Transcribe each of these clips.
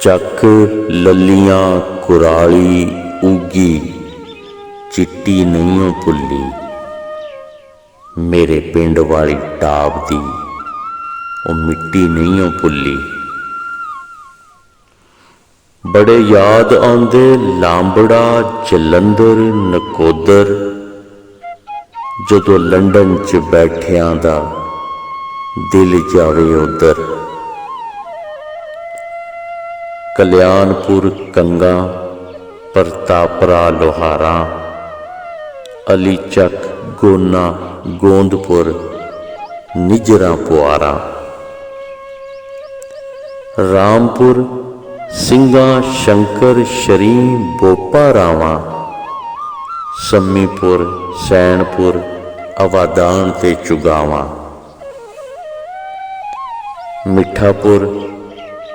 ਚੱਕ ਲੱਲੀਆਂ ਕੁਰਾਲੀ ਉਗੀ, ਚਿੱਟੀ ਨਹੀਂਓ ਭੁੱਲੀ। ਮੇਰੇ ਪਿੰਡ ਵਾਲੀ ਟਾਪ ਦੀ ਉਹ ਮਿੱਟੀ ਨਹੀਂਓ ਭੁੱਲੀ। ਬੜੇ ਯਾਦ ਆਉਂਦੇ ਲਾਂਬੜਾ, ਜਲੰਧਰ, ਨਕੋਦਰ, ਜਦੋਂ ਲੰਡਨ 'ਚ ਬੈਠਿਆਂ ਦਾ ਦਿਲ ਜਾਵੇ ਉੱਧਰ। ਕਲਿਆਣਪੁਰ ਕੰਗਾ, ਪ੍ਰਤਾਪਰਾ ਲੋਹਾਰਾਂ, ਅਲੀ ਚੱਕ, ਗੋਨਾ, ਗੋਂਦਪੁਰ, ਨਿਜਰਾਂ ਪੁਆਰਾ, ਰਾਮਪੁਰ, ਸਿੰਘਾਂ, ਸ਼ੰਕਰ, ਸ਼ਰੀਂ, ਬੋਪਾ ਰਾਵਾਂ, ਸੰਮੀਪੁਰ, ਸੈਣਪੁਰ, ਅਵਾਦਾਨ ਤੇ ਚੁਗਾਵਾਂ, ਮਿੱਠਾਪੁਰ,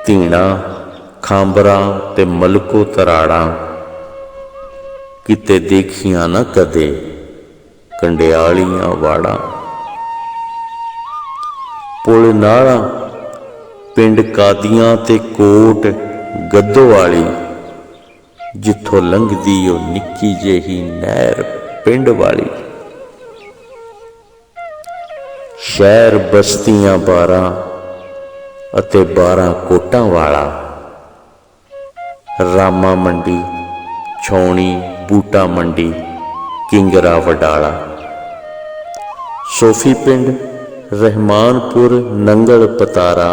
ਧੀਣਾ, ਖਾਂਬਰਾਂ ਤੇ ਮਲਕੋ ਤਰਾੜਾਂ, ਕਿਤੇ ਦੇਖੀਆਂ ਨਾ ਕਦੇ ਕੰਡਿਆਲੀਆਂ ਵਾੜਾਂ। ਪੁਲ ਨਾਲਾਂ, ਪਿੰਡ ਕਾਦੀਆਂ ਤੇ ਕੋਟ ਗੱਦੋਵਾਲੀ, ਜਿੱਥੋਂ ਲੰਘਦੀ ਉਹ ਨਿੱਕੀ ਜਿਹੀ ਨਹਿਰ ਪਿੰਡ ਵਾਲੀ। ਸ਼ਹਿਰ ਬਸਤੀਆਂ 12 ਅਤੇ 12 ਕੋਟਾਂ ਵਾਲਾ, ਰਾਮਾ ਮੰਡੀ, ਛਾਉਣੀ, ਬੂਟਾ ਮੰਡੀ, ਕਿੰਗਰਾ ਵਡਾਲਾ, ਸੋਫੀ ਪਿੰਡ, ਰਹਿਮਾਨਪੁਰ, ਨੰਗਲ ਪਤਾਰਾ,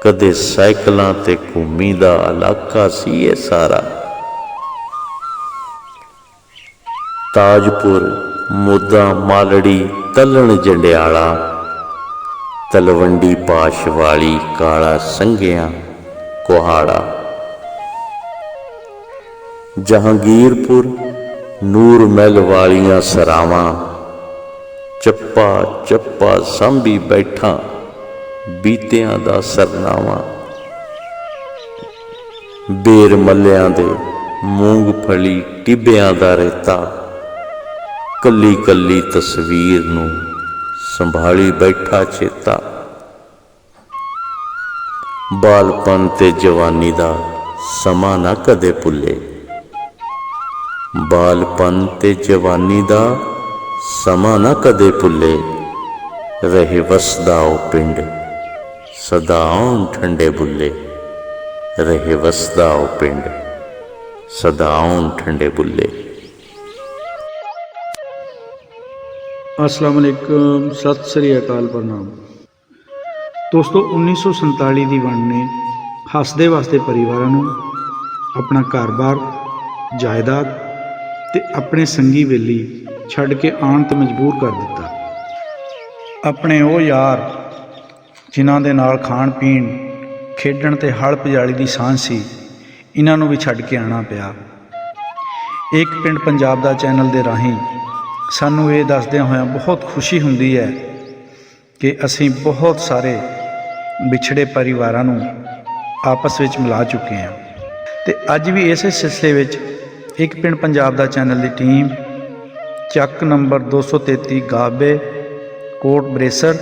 ਕਦੇ ਸਾਈਕਲਾਂ ਤੇ ਘੁੰਮੀ ਦਾ ਇਲਾਕਾ ਸੀ ਇਹ ਸਾਰਾ। ਤਾਜਪੁਰ, ਮੋਦਾ, ਮਾਲੜੀ, ਤਲਣ, ਜੰਡਿਆਲਾ, ਤਲਵੰਡੀ, ਪਾਸ਼ਵਾਲੀ, ਕਾਲਾ ਸੰਘਿਆਂ, ਕੋਹਾੜਾ, ਜਹਾਂਗੀਰਪੁਰ, ਨੂਰ ਮਹਿਲ ਵਾਲੀਆਂ ਸਰਾਵਾਂ, ਚੱਪਾ ਚੱਪਾ ਸਾਂਭੀ ਬੈਠਾ ਬੀਤਿਆਂ ਦਾ ਸਰਨਾਵਾ। ਬੇਰ ਮੱਲਿਆਂ ਦੇ, ਮੂੰਗਫਲੀ, ਟਿੱਬਿਆਂ ਦਾ ਰੇਤਾ, ਕੱਲੀ ਕੱਲੀ ਤਸਵੀਰ ਨੂੰ ਸੰਭਾਲੀ ਬੈਠਾ ਚੇਤਾ। ਬਾਲਪਨ ਤੇ ਜਵਾਨੀ ਦਾ ਸਮਾਂ ਨਾ ਕਦੇ ਭੁੱਲੇ, ਬਾਲਪਨ ਤੇ ਜਵਾਨੀ ਦਾ ਸਮਾਂ ਨਾ ਕਦੇ ਭੁੱਲੇ। ਰਹੇ ਵਸਦਾ ਉਹ ਪਿੰਡ ਸਦਾ ਆਉਣ ਠੰਡੇ ਬੁੱਲੇ, ਰਹੇ ਵਸਦਾ ਉਹ ਪਿੰਡ ਸਦਾ ਆਉਣ ਠੰਡੇ ਬੁੱਲੇ। अस्सलाम वालेकुम, सत श्री अकाल, प्रणाम दोस्तों। 1947 ਦੀ ਵੰਡ ਨੇ ਹੱਸਦੇ ਵਸਦੇ ਪਰਿਵਾਰਾਂ ਨੂੰ ਆਪਣਾ ਘਰ-ਬਾਰ, ਜਾਇਦਾਦ ਤੇ ਆਪਣੇ ਸੰਗੀ ਵੇਲੀ ਛੱਡ ਕੇ ਆਉਣ ਤੇ ਮਜਬੂਰ ਕਰ ਦਿੱਤਾ। ਆਪਣੇ ਉਹ ਯਾਰ ਜਿਨ੍ਹਾਂ ਦੇ ਨਾਲ ਖਾਣ ਪੀਣ, ਖੇਡਣ ਤੇ ਹਲ ਪਜਾਲੀ ਦੀ ਸਾਂਝ ਸੀ, ਇਹਨਾਂ ਨੂੰ ਵੀ ਛੱਡ ਕੇ ਆਉਣਾ ਪਿਆ। ਇੱਕ ਪਿੰਡ ਪੰਜਾਬ ਦਾ ਚੈਨਲ ਦੇ ਰਾਹੀਂ ਸਾਨੂੰ ਇਹ ਦੱਸਦਿਆਂ ਹੋਇਆਂ ਬਹੁਤ ਖੁਸ਼ੀ ਹੁੰਦੀ ਹੈ ਕਿ ਅਸੀਂ ਬਹੁਤ ਸਾਰੇ ਵਿਛੜੇ ਪਰਿਵਾਰਾਂ ਨੂੰ ਆਪਸ ਵਿੱਚ ਮਿਲਾ ਚੁੱਕੇ ਹਾਂ। ਤੇ ਅੱਜ ਵੀ ਇਸੇ ਸਿਲਸਿਲੇ ਵਿੱਚ ਇੱਕ ਪਿੰਡ ਪੰਜਾਬ ਦਾ ਚੈਨਲ ਦੀ ਟੀਮ ਚੱਕ ਨੰਬਰ 233 ਗਾਬੇ, ਕੋਟ ਬਰੇਸਰ,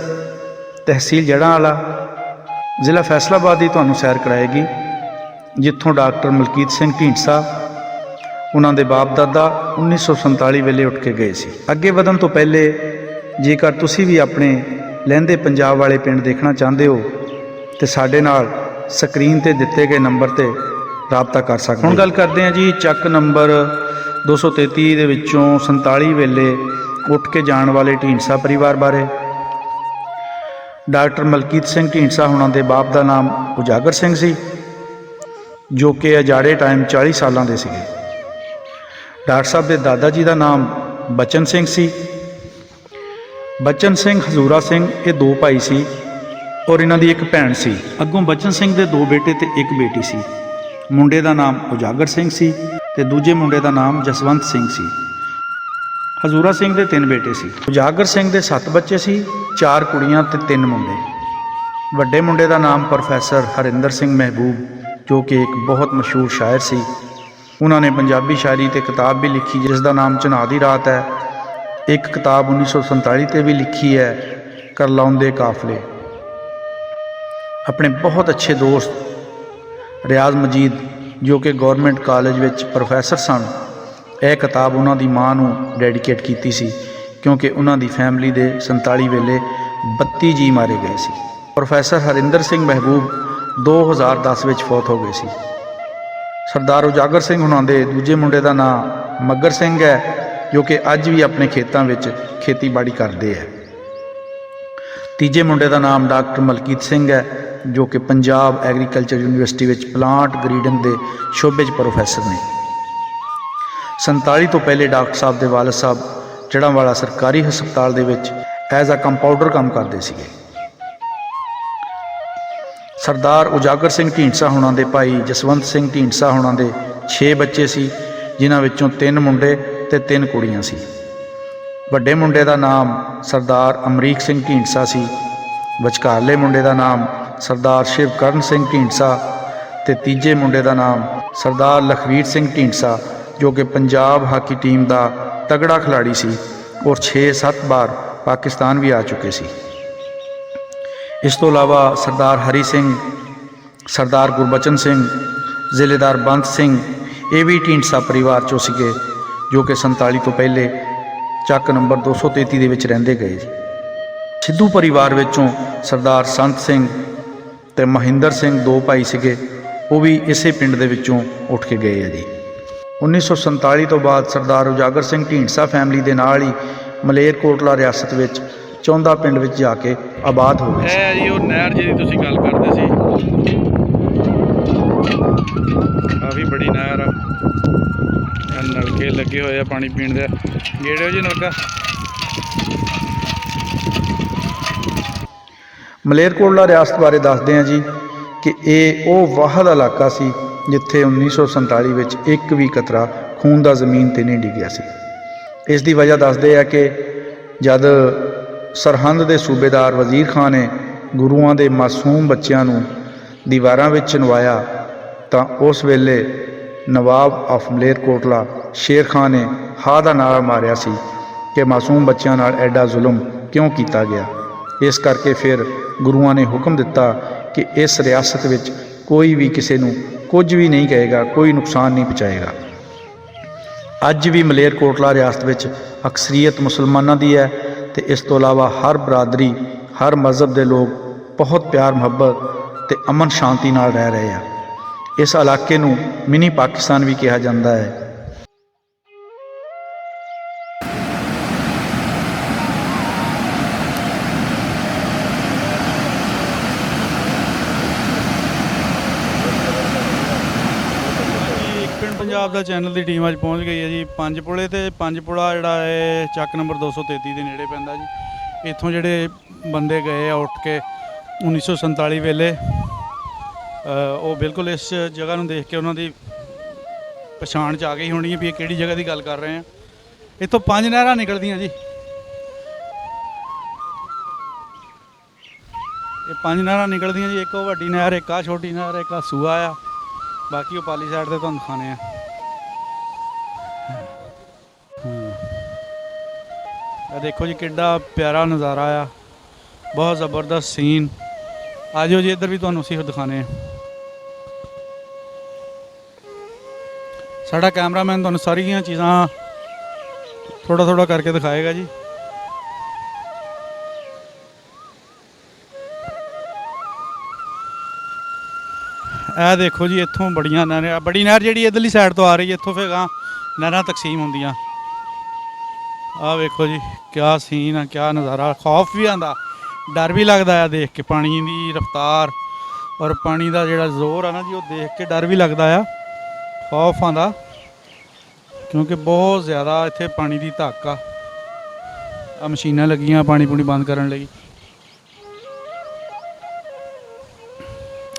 ਤਹਿਸੀਲ ਜੜ੍ਹਾਂਵਾਲਾ, ਜ਼ਿਲ੍ਹਾ ਫੈਸਲਾਬਾਦ ਦੀ ਤੁਹਾਨੂੰ ਸੈਰ ਕਰਾਏਗੀ, ਜਿੱਥੋਂ ਡਾਕਟਰ ਮਲਕੀਤ ਸਿੰਘ ਢੀਂਡਸਾ ਉਹਨਾਂ ਦੇ ਬਾਪ ਦਾਦਾ 1947 ਵੇਲੇ ਉੱਠ ਕੇ ਗਏ ਸੀ। ਅੱਗੇ ਵਧਣ ਤੋਂ ਪਹਿਲੇ ਜੇਕਰ ਤੁਸੀਂ ਵੀ ਆਪਣੇ ਲਹਿੰਦੇ ਪੰਜਾਬ ਵਾਲੇ ਪਿੰਡ ਦੇਖਣਾ ਚਾਹੁੰਦੇ ਹੋ ਤੇ ਸਾਡੇ ਨਾਲ ਸਕਰੀਨ ਤੇ ਦਿੱਤੇ ਗਏ ਨੰਬਰ ਤੇ ਰਾਬਤਾ ਕਰ ਸਕਦੇ ਹੋ। ਹੁਣ ਗੱਲ ਕਰਦੇ ਹਾਂ ਜੀ ਚੱਕ ਨੰਬਰ 233 ਦੇ ਵਿੱਚੋਂ 47 ਵੇਲੇ ਉੱਠ ਕੇ ਜਾਣ ਵਾਲੇ ਢੀਂਡਸਾ ਪਰਿਵਾਰ ਬਾਰੇ। ਡਾਕਟਰ ਮਲਕੀਤ ਸਿੰਘ ਢੀਂਡਸਾ ਉਹਨਾਂ ਦੇ ਬਾਪ ਦਾ ਨਾਮ ਉਜਾਗਰ ਸਿੰਘ ਸੀ, ਜੋ ਕਿ ਅਜਾੜੇ ਟਾਈਮ 40 ਸਾਲਾਂ ਦੇ ਸੀਗੇ। ਡਾਕਟਰ ਸਾਹਿਬ ਦੇ ਦਾਦਾ ਜੀ ਦਾ ਨਾਮ ਬਚਨ ਸਿੰਘ ਸੀ। ਬਚਨ ਸਿੰਘ, ਹਜ਼ੂਰਾ ਸਿੰਘ, ਇਹ ਦੋ ਭਾਈ ਸੀ ਔਰ ਇਹਨਾਂ ਦੀ ਇੱਕ ਭੈਣ ਸੀ। ਅੱਗੋਂ ਬਚਨ ਸਿੰਘ ਦੇ ਦੋ ਬੇਟੇ ਤੇ ਇੱਕ ਬੇਟੀ ਸੀ। ਮੁੰਡੇ ਦਾ ਨਾਮ ਉਜਾਗਰ ਸਿੰਘ ਸੀ ਤੇ ਦੂਜੇ ਮੁੰਡੇ ਦਾ ਨਾਮ ਜਸਵੰਤ ਸਿੰਘ ਸੀ। ਹਜ਼ੂਰਾ ਸਿੰਘ ਦੇ 3 ਬੇਟੇ ਸੀ। ਉਜਾਗਰ ਸਿੰਘ ਦੇ 7 ਬੱਚੇ ਸੀ, 4 ਕੁੜੀਆਂ ਤੇ 3 ਮੁੰਡੇ। ਵੱਡੇ ਮੁੰਡੇ ਦਾ ਨਾਮ ਪ੍ਰੋਫੈਸਰ ਹਰਿੰਦਰ ਸਿੰਘ ਮਹਿਬੂਬ, ਜੋ ਕਿ ਇੱਕ ਬਹੁਤ ਮਸ਼ਹੂਰ ਸ਼ਾਇਰ ਸੀ। ਉਹਨਾਂ ਨੇ ਪੰਜਾਬੀ ਸ਼ਾਇਰੀ ਤੇ ਕਿਤਾਬ ਵੀ ਲਿਖੀ ਜਿਸ ਦਾ ਨਾਮ ਚਨਾਹ ਦੀ ਰਾਤ ਹੈ। ਇੱਕ ਕਿਤਾਬ 1947 ਤੇ ਵੀ ਲਿਖੀ ਹੈ, ਕਰਲਾਉਂਦੇ ਕਾਫਲੇ। ਆਪਣੇ ਬਹੁਤ ਅੱਛੇ ਦੋਸਤ ਰਿਆਜ਼ ਮਜੀਦ ਜੋ ਕਿ ਗੌਰਮੈਂਟ ਕਾਲਜ ਵਿੱਚ ਪ੍ਰੋਫੈਸਰ ਸਨ, ਇਹ ਕਿਤਾਬ ਉਹਨਾਂ ਦੀ ਮਾਂ ਨੂੰ ਡੈਡੀਕੇਟ ਕੀਤੀ ਸੀ ਕਿਉਂਕਿ ਉਹਨਾਂ ਦੀ ਫੈਮਿਲੀ ਦੇ 47 ਵੇਲੇ 32 ਜੀ ਮਾਰੇ ਗਏ ਸੀ। ਪ੍ਰੋਫੈਸਰ ਹਰਿੰਦਰ ਸਿੰਘ ਮਹਿਬੂਬ 2010 ਵਿੱਚ ਫੌਤ ਹੋ ਗਏ ਸੀ। ਸਰਦਾਰ ਉਜਾਗਰ ਸਿੰਘ ਹੁਣਾਂ ਦੇ ਦੂਜੇ ਮੁੰਡੇ ਦਾ ਨਾਂ ਮੱਗਰ ਸਿੰਘ ਹੈ ਜੋ ਕਿ ਅੱਜ ਵੀ ਆਪਣੇ ਖੇਤਾਂ ਵਿੱਚ ਖੇਤੀਬਾੜੀ ਕਰਦੇ ਹੈ। ਤੀਜੇ ਮੁੰਡੇ ਦਾ ਨਾਮ ਡਾਕਟਰ ਮਲਕੀਤ ਸਿੰਘ ਹੈ ਜੋ ਕਿ ਪੰਜਾਬ ਐਗਰੀਕਲਚਰ ਯੂਨੀਵਰਸਿਟੀ ਵਿੱਚ ਪਲਾਂਟ ਗਰੀਡਿੰਗ ਦੇ ਸ਼ੋਬੇ 'ਚ ਪ੍ਰੋਫੈਸਰ ਨੇ। 47 ਤੋਂ ਪਹਿਲੇ ਡਾਕਟਰ ਸਾਹਿਬ ਦੇ ਵਾਲਦ ਸਾਹਿਬ ਜੜ੍ਹਾਂਵਾਲਾ ਸਰਕਾਰੀ ਹਸਪਤਾਲ ਦੇ ਵਿੱਚ ਐਜ਼ ਅ ਕੰਪਾਊਂਡਰ ਕੰਮ ਕਰਦੇ ਸੀਗੇ। ਸਰਦਾਰ ਉਜਾਗਰ ਸਿੰਘ ਢੀਂਡਸਾ ਹੁਣਾਂ ਦੇ ਭਾਈ ਜਸਵੰਤ ਸਿੰਘ ਢੀਂਡਸਾ ਹੁਣਾਂ ਦੇ 6 ਬੱਚੇ ਸੀ, ਜਿਨ੍ਹਾਂ ਵਿੱਚੋਂ 3 ਮੁੰਡੇ ਤੇ 3 ਕੁੜੀਆਂ ਸੀ। ਵੱਡੇ ਮੁੰਡੇ ਦਾ ਨਾਮ ਸਰਦਾਰ ਅਮਰੀਕ ਸਿੰਘ ਢੀਂਡਸਾ ਸੀ, ਵਿਚਕਾਰਲੇ ਮੁੰਡੇ ਦਾ ਨਾਮ ਸਰਦਾਰ ਸ਼ਿਵਕਰਨ ਸਿੰਘ ਢੀਂਡਸਾ ਤੇ ਤੀਜੇ ਮੁੰਡੇ ਦਾ ਨਾਮ ਸਰਦਾਰ ਲਖਵੀਰ ਸਿੰਘ ਢੀਂਡਸਾ ਜੋ ਕਿ ਪੰਜਾਬ ਹਾਕੀ ਟੀਮ ਦਾ ਤਗੜਾ ਖਿਡਾਰੀ ਸੀ ਔਰ 6-7 ਵਾਰ ਪਾਕਿਸਤਾਨ ਵੀ ਆ ਚੁੱਕੇ ਸੀ। ਇਸ ਤੋਂ ਇਲਾਵਾ ਸਰਦਾਰ ਹਰੀ ਸਿੰਘ, ਸਰਦਾਰ ਗੁਰਬਚਨ ਸਿੰਘ, ਜ਼ਿਲ੍ਹੇਦਾਰ ਬੰਤ ਸਿੰਘ ਇਹ ਵੀ ਢੀਂਡਸਾ ਪਰਿਵਾਰ 'ਚੋਂ ਸੀਗੇ ਜੋ ਕਿ 47 ਤੋਂ ਪਹਿਲੇ ਚੱਕ ਨੰਬਰ 233 ਦੇ ਵਿੱਚ ਰਹਿੰਦੇ ਗਏ। ਸਿੱਧੂ ਪਰਿਵਾਰ ਵਿੱਚੋਂ ਸਰਦਾਰ ਸੰਤ ਸਿੰਘ ਤੇ ਮਹਿੰਦਰ ਸਿੰਘ 2 ਭਾਈ ਸੀਗੇ, ਉਹ ਵੀ ਇਸੇ ਪਿੰਡ ਦੇ ਵਿੱਚੋਂ ਉੱਠ ਕੇ ਗਏ ਆ ਜੀ। 1947 ਤੋਂ ਬਾਅਦ ਸਰਦਾਰ ਉਜਾਗਰ ਸਿੰਘ ਢੀਂਡਸਾ ਫੈਮਿਲੀ ਦੇ ਨਾਲ ਹੀ ਮਲੇਰਕੋਟਲਾ ਰਿਆਸਤ ਵਿੱਚ ਚੌਂਦਾ ਪਿੰਡ ਵਿੱਚ ਜਾ ਕੇ ਆਬਾਦ ਹੋ ਗਏ। ਇਹ ਹੈ ਜੀ ਉਹ ਨਹਿਰ ਜਿਹਦੀ ਤੁਸੀਂ ਗੱਲ ਕਰਦੇ ਸੀ, ਕਾਫੀ ਬੜੀ ਨਹਿਰ ਆ। ਨਲਕੇ ਲੱਗੇ ਹੋਏ ਆ ਪਾਣੀ ਪੀਣ ਦੇ, ਗੇੜਿਓ ਜੀ ਨਲਕਾ। ਮਲੇਰਕੋਟਲਾ ਰਿਆਸਤ ਬਾਰੇ ਦੱਸਦੇ ਹਾਂ ਜੀ ਕਿ ਇਹ ਉਹ ਵਾਹਦ ਇਲਾਕਾ ਸੀ ਜਿੱਥੇ 1947 ਵਿੱਚ ਇੱਕ ਵੀ ਕਤਰਾ ਖੂਨ ਦਾ ਜ਼ਮੀਨ 'ਤੇ ਨਹੀਂ ਡਿੱਗਿਆ ਸੀ। ਇਸ ਦੀ ਵਜ੍ਹਾ ਦੱਸਦੇ ਆ ਕਿ ਜਦ ਸਰਹੰਦ ਦੇ ਸੂਬੇਦਾਰ ਵਜ਼ੀਰ ਖਾਨ ਨੇ ਗੁਰੂਆਂ ਦੇ ਮਾਸੂਮ ਬੱਚਿਆਂ ਨੂੰ ਦੀਵਾਰਾਂ ਵਿੱਚ ਚਿਣਵਾਇਆ ਤਾਂ ਉਸ ਵੇਲੇ ਨਵਾਬ ਆਫ ਮਲੇਰਕੋਟਲਾ ਸ਼ੇਰ ਖਾਨ ਨੇ ਹਾਂ ਦਾ ਨਾਰਾ ਮਾਰਿਆ ਸੀ ਕਿ ਮਾਸੂਮ ਬੱਚਿਆਂ ਨਾਲ ਐਡਾ ਜ਼ੁਲਮ ਕਿਉਂ ਕੀਤਾ ਗਿਆ। ਇਸ ਕਰਕੇ ਫਿਰ ਗੁਰੂਆਂ ਨੇ ਹੁਕਮ ਦਿੱਤਾ ਕਿ ਇਸ ਰਿਆਸਤ ਵਿੱਚ ਕੋਈ ਵੀ ਕਿਸੇ ਨੂੰ ਕੁਝ ਵੀ ਨਹੀਂ ਕਹੇਗਾ, ਕੋਈ ਨੁਕਸਾਨ ਨਹੀਂ ਪਹੁੰਚਾਏਗਾ। ਅੱਜ ਵੀ ਮਲੇਰਕੋਟਲਾ ਰਿਆਸਤ ਵਿੱਚ ਅਕਸਰੀਅਤ ਮੁਸਲਮਾਨਾਂ ਦੀ ਹੈ ਤੇ ਇਸ ਤੋਂ ਇਲਾਵਾ ਹਰ ਬਰਾਦਰੀ, ਹਰ ਮਜ਼ਹਬ ਦੇ ਲੋਕ ਬਹੁਤ ਪਿਆਰ ਮੁਹੱਬਤ ਤੇ ਅਮਨ ਸ਼ਾਂਤੀ ਨਾਲ ਰਹਿ ਰਹੇ ਆ। ਇਸ ਇਲਾਕੇ ਨੂੰ ਮਿਨੀ ਪਾਕਿਸਤਾਨ ਵੀ ਕਿਹਾ ਜਾਂਦਾ ਹੈ। ਪੰਜਾਬ ਦਾ ਚੈਨਲ ਦੀ ਟੀਮ ਅੱਜ ਪਹੁੰਚ ਗਈ ਹੈ ਜੀ ਪੰਜਪੁਲੇ, ਤੇ ਪੰਜਪੁਲਾ ਜਿਹੜਾ ਹੈ ਚੱਕ ਨੰਬਰ 233 ਦੇ ਨੇੜੇ ਪੈਂਦਾ ਜੀ। ਇੱਥੋਂ ਜਿਹੜੇ ਬੰਦੇ ਗਏ ਆ ਉੱਠ ਕੇ 1947 ਵੇਲੇ, ਉਹ ਬਿਲਕੁਲ ਇਸ ਜਗ੍ਹਾ ਨੂੰ ਦੇਖ ਕੇ ਉਹਨਾਂ ਦੀ ਪਛਾਣ 'ਚ ਆ ਗਈ ਹੋਣੀ ਹੈ ਵੀ ਇਹ ਕਿਹੜੀ ਜਗ੍ਹਾ ਦੀ ਗੱਲ ਕਰ ਰਹੇ ਆ। ਇੱਥੋਂ 5 ਨਹਿਰਾਂ ਨਿਕਲਦੀਆਂ ਜੀ। ਇਹ 5 ਨਹਿਰਾਂ ਨਿਕਲਦੀਆਂ ਜੀ। ਇੱਕ ਉਹ ਵੱਡੀ ਨਹਿਰ, ਇੱਕ ਆ ਛੋਟੀ ਨਹਿਰ, ਇੱਕ ਆ ਸੂਆ ਆ, ਬਾਕੀ ਉਹ ਪਾਲੀ ਸਾਈਡ ਤੇ ਤੁਹਾਨੂੰ ਦਿਖਾਣੇ ਆ। ਇਹ ਦੇਖੋ ਜੀ ਕਿੱਡਾ ਪਿਆਰਾ ਨਜ਼ਾਰਾ ਆ, ਬਹੁਤ ਜ਼ਬਰਦਸਤ ਸੀਨ। ਆ ਜਾਓ ਜੀ ਇੱਧਰ ਵੀ ਤੁਹਾਨੂੰ ਅਸੀਂ ਦਿਖਾਣੇ ਆ। ਸਾਡਾ ਕੈਮਰਾਮੈਨ ਤੁਹਾਨੂੰ ਸਾਰੀਆਂ ਚੀਜ਼ਾਂ ਥੋੜਾ ਥੋੜਾ ਕਰਕੇ ਦਿਖਾਏਗਾ ਜੀ। ਇਹ ਦੇਖੋ ਜੀ ਇੱਥੋਂ ਬੜੀਆਂ ਨਹਿਰਾਂ, ਬੜੀ ਨਹਿਰ ਜਿਹੜੀ ਇੱਧਰਲੀ ਸਾਈਡ ਤੋਂ ਆ ਰਹੀ ਹੈ, ਇੱਥੋਂ ਫਿਰ ਗਾਂ ਨਹਿਰਾਂ ਤਕਸੀਮ ਹੁੰਦੀਆਂ। ਆਹ ਵੇਖੋ ਜੀ ਕਿਆ ਸੀਨ ਆ, ਕਿਆ ਨਜ਼ਾਰਾ। ਖੌਫ ਵੀ ਆਉਂਦਾ, ਡਰ ਵੀ ਲੱਗਦਾ ਆ ਦੇਖ ਕੇ ਪਾਣੀ ਦੀ ਰਫ਼ਤਾਰ ਔਰ ਪਾਣੀ ਦਾ ਜਿਹੜਾ ਜ਼ੋਰ ਆ ਨਾ ਜੀ, ਉਹ ਦੇਖ ਕੇ ਡਰ ਵੀ ਲੱਗਦਾ ਆ, ਖੌਫ ਆਉਂਦਾ ਕਿਉਂਕਿ ਬਹੁਤ ਜ਼ਿਆਦਾ ਇੱਥੇ ਪਾਣੀ ਦੀ ਧੱਕ ਆ। ਆ ਮਸ਼ੀਨਾਂ ਲੱਗੀਆਂ ਪਾਣੀ ਪੂਣੀ ਬੰਦ ਕਰਨ ਲਈ।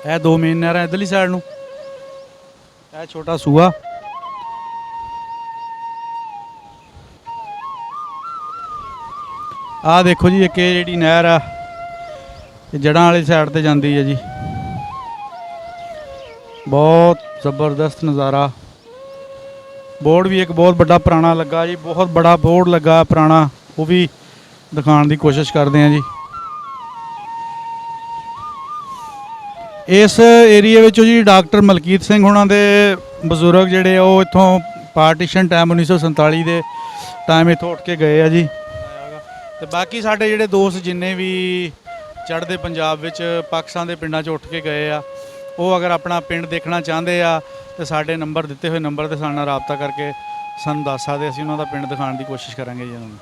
ਇਹ 2 ਮੇਨ ਨਹਿਰਾਂ ਇੱਧਰਲੀ ਸਾਈਡ ਨੂੰ, ਇਹ ਛੋਟਾ ਸੂਆ। ਆਹ ਦੇਖੋ ਜੀ ਇੱਕ ਇਹ ਜਿਹੜੀ ਨਹਿਰ ਆ ਇਹ ਜੜ੍ਹਾਂ ਵਾਲੀ ਸਾਈਡ ਤੇ ਜਾਂਦੀ ਹੈ ਜੀ। ਬਹੁਤ ਜ਼ਬਰਦਸਤ ਨਜ਼ਾਰਾ। ਬੋਰਡ ਵੀ ਇੱਕ ਬਹੁਤ ਵੱਡਾ ਪੁਰਾਣਾ ਲੱਗਾ ਜੀ, ਬਹੁਤ ਬੜਾ ਬੋਰਡ ਲੱਗਾ ਪੁਰਾਣਾ, ਉਹ ਵੀ ਦਿਖਾਉਣ ਦੀ ਕੋਸ਼ਿਸ਼ ਕਰਦੇ ਹਾਂ ਜੀ। ਇਸ ਏਰੀਏ ਵਿੱਚੋਂ ਜੀ ਡਾਕਟਰ ਮਲਕੀਤ ਸਿੰਘ ਹੋਣਾ ਦੇ ਬਜ਼ੁਰਗ ਜਿਹੜੇ ਉਹ ਇੱਥੋਂ ਪਾਰਟੀਸ਼ਨ ਟਾਈਮ 1947 ਦੇ ਟਾਈਮ ਇੱਥੋਂ ਉੱਠ ਕੇ ਗਏ ਆ ਜੀ। ਤੇ ਬਾਕੀ ਸਾਡੇ ਜਿਹੜੇ ਦੋਸਤ ਜਿੰਨੇ ਵੀ ਚੜ੍ਹਦੇ ਪੰਜਾਬ ਵਿੱਚ ਪਾਕਿਸਤਾਨ ਦੇ ਪਿੰਡਾਂ 'ਚ ਉੱਠ ਕੇ ਗਏ ਆ, ਉਹ ਅਗਰ ਆਪਣਾ ਪਿੰਡ ਦੇਖਣਾ ਚਾਹੁੰਦੇ ਆ ਤੇ ਸਾਡੇ ਨੰਬਰ ਦਿੱਤੇ ਹੋਏ ਨੰਬਰ 'ਤੇ ਸਾਡੇ ਨਾਲ ਰਾਬਤਾ ਕਰਕੇ ਸਾਨੂੰ ਦੱਸ ਸਕਦੇ, ਅਸੀਂ ਉਹਨਾਂ ਦਾ ਪਿੰਡ ਦਿਖਾਉਣ ਦੀ ਕੋਸ਼ਿਸ਼ ਕਰਾਂਗੇ ਜੀ ਉਹਨਾਂ ਨੂੰ।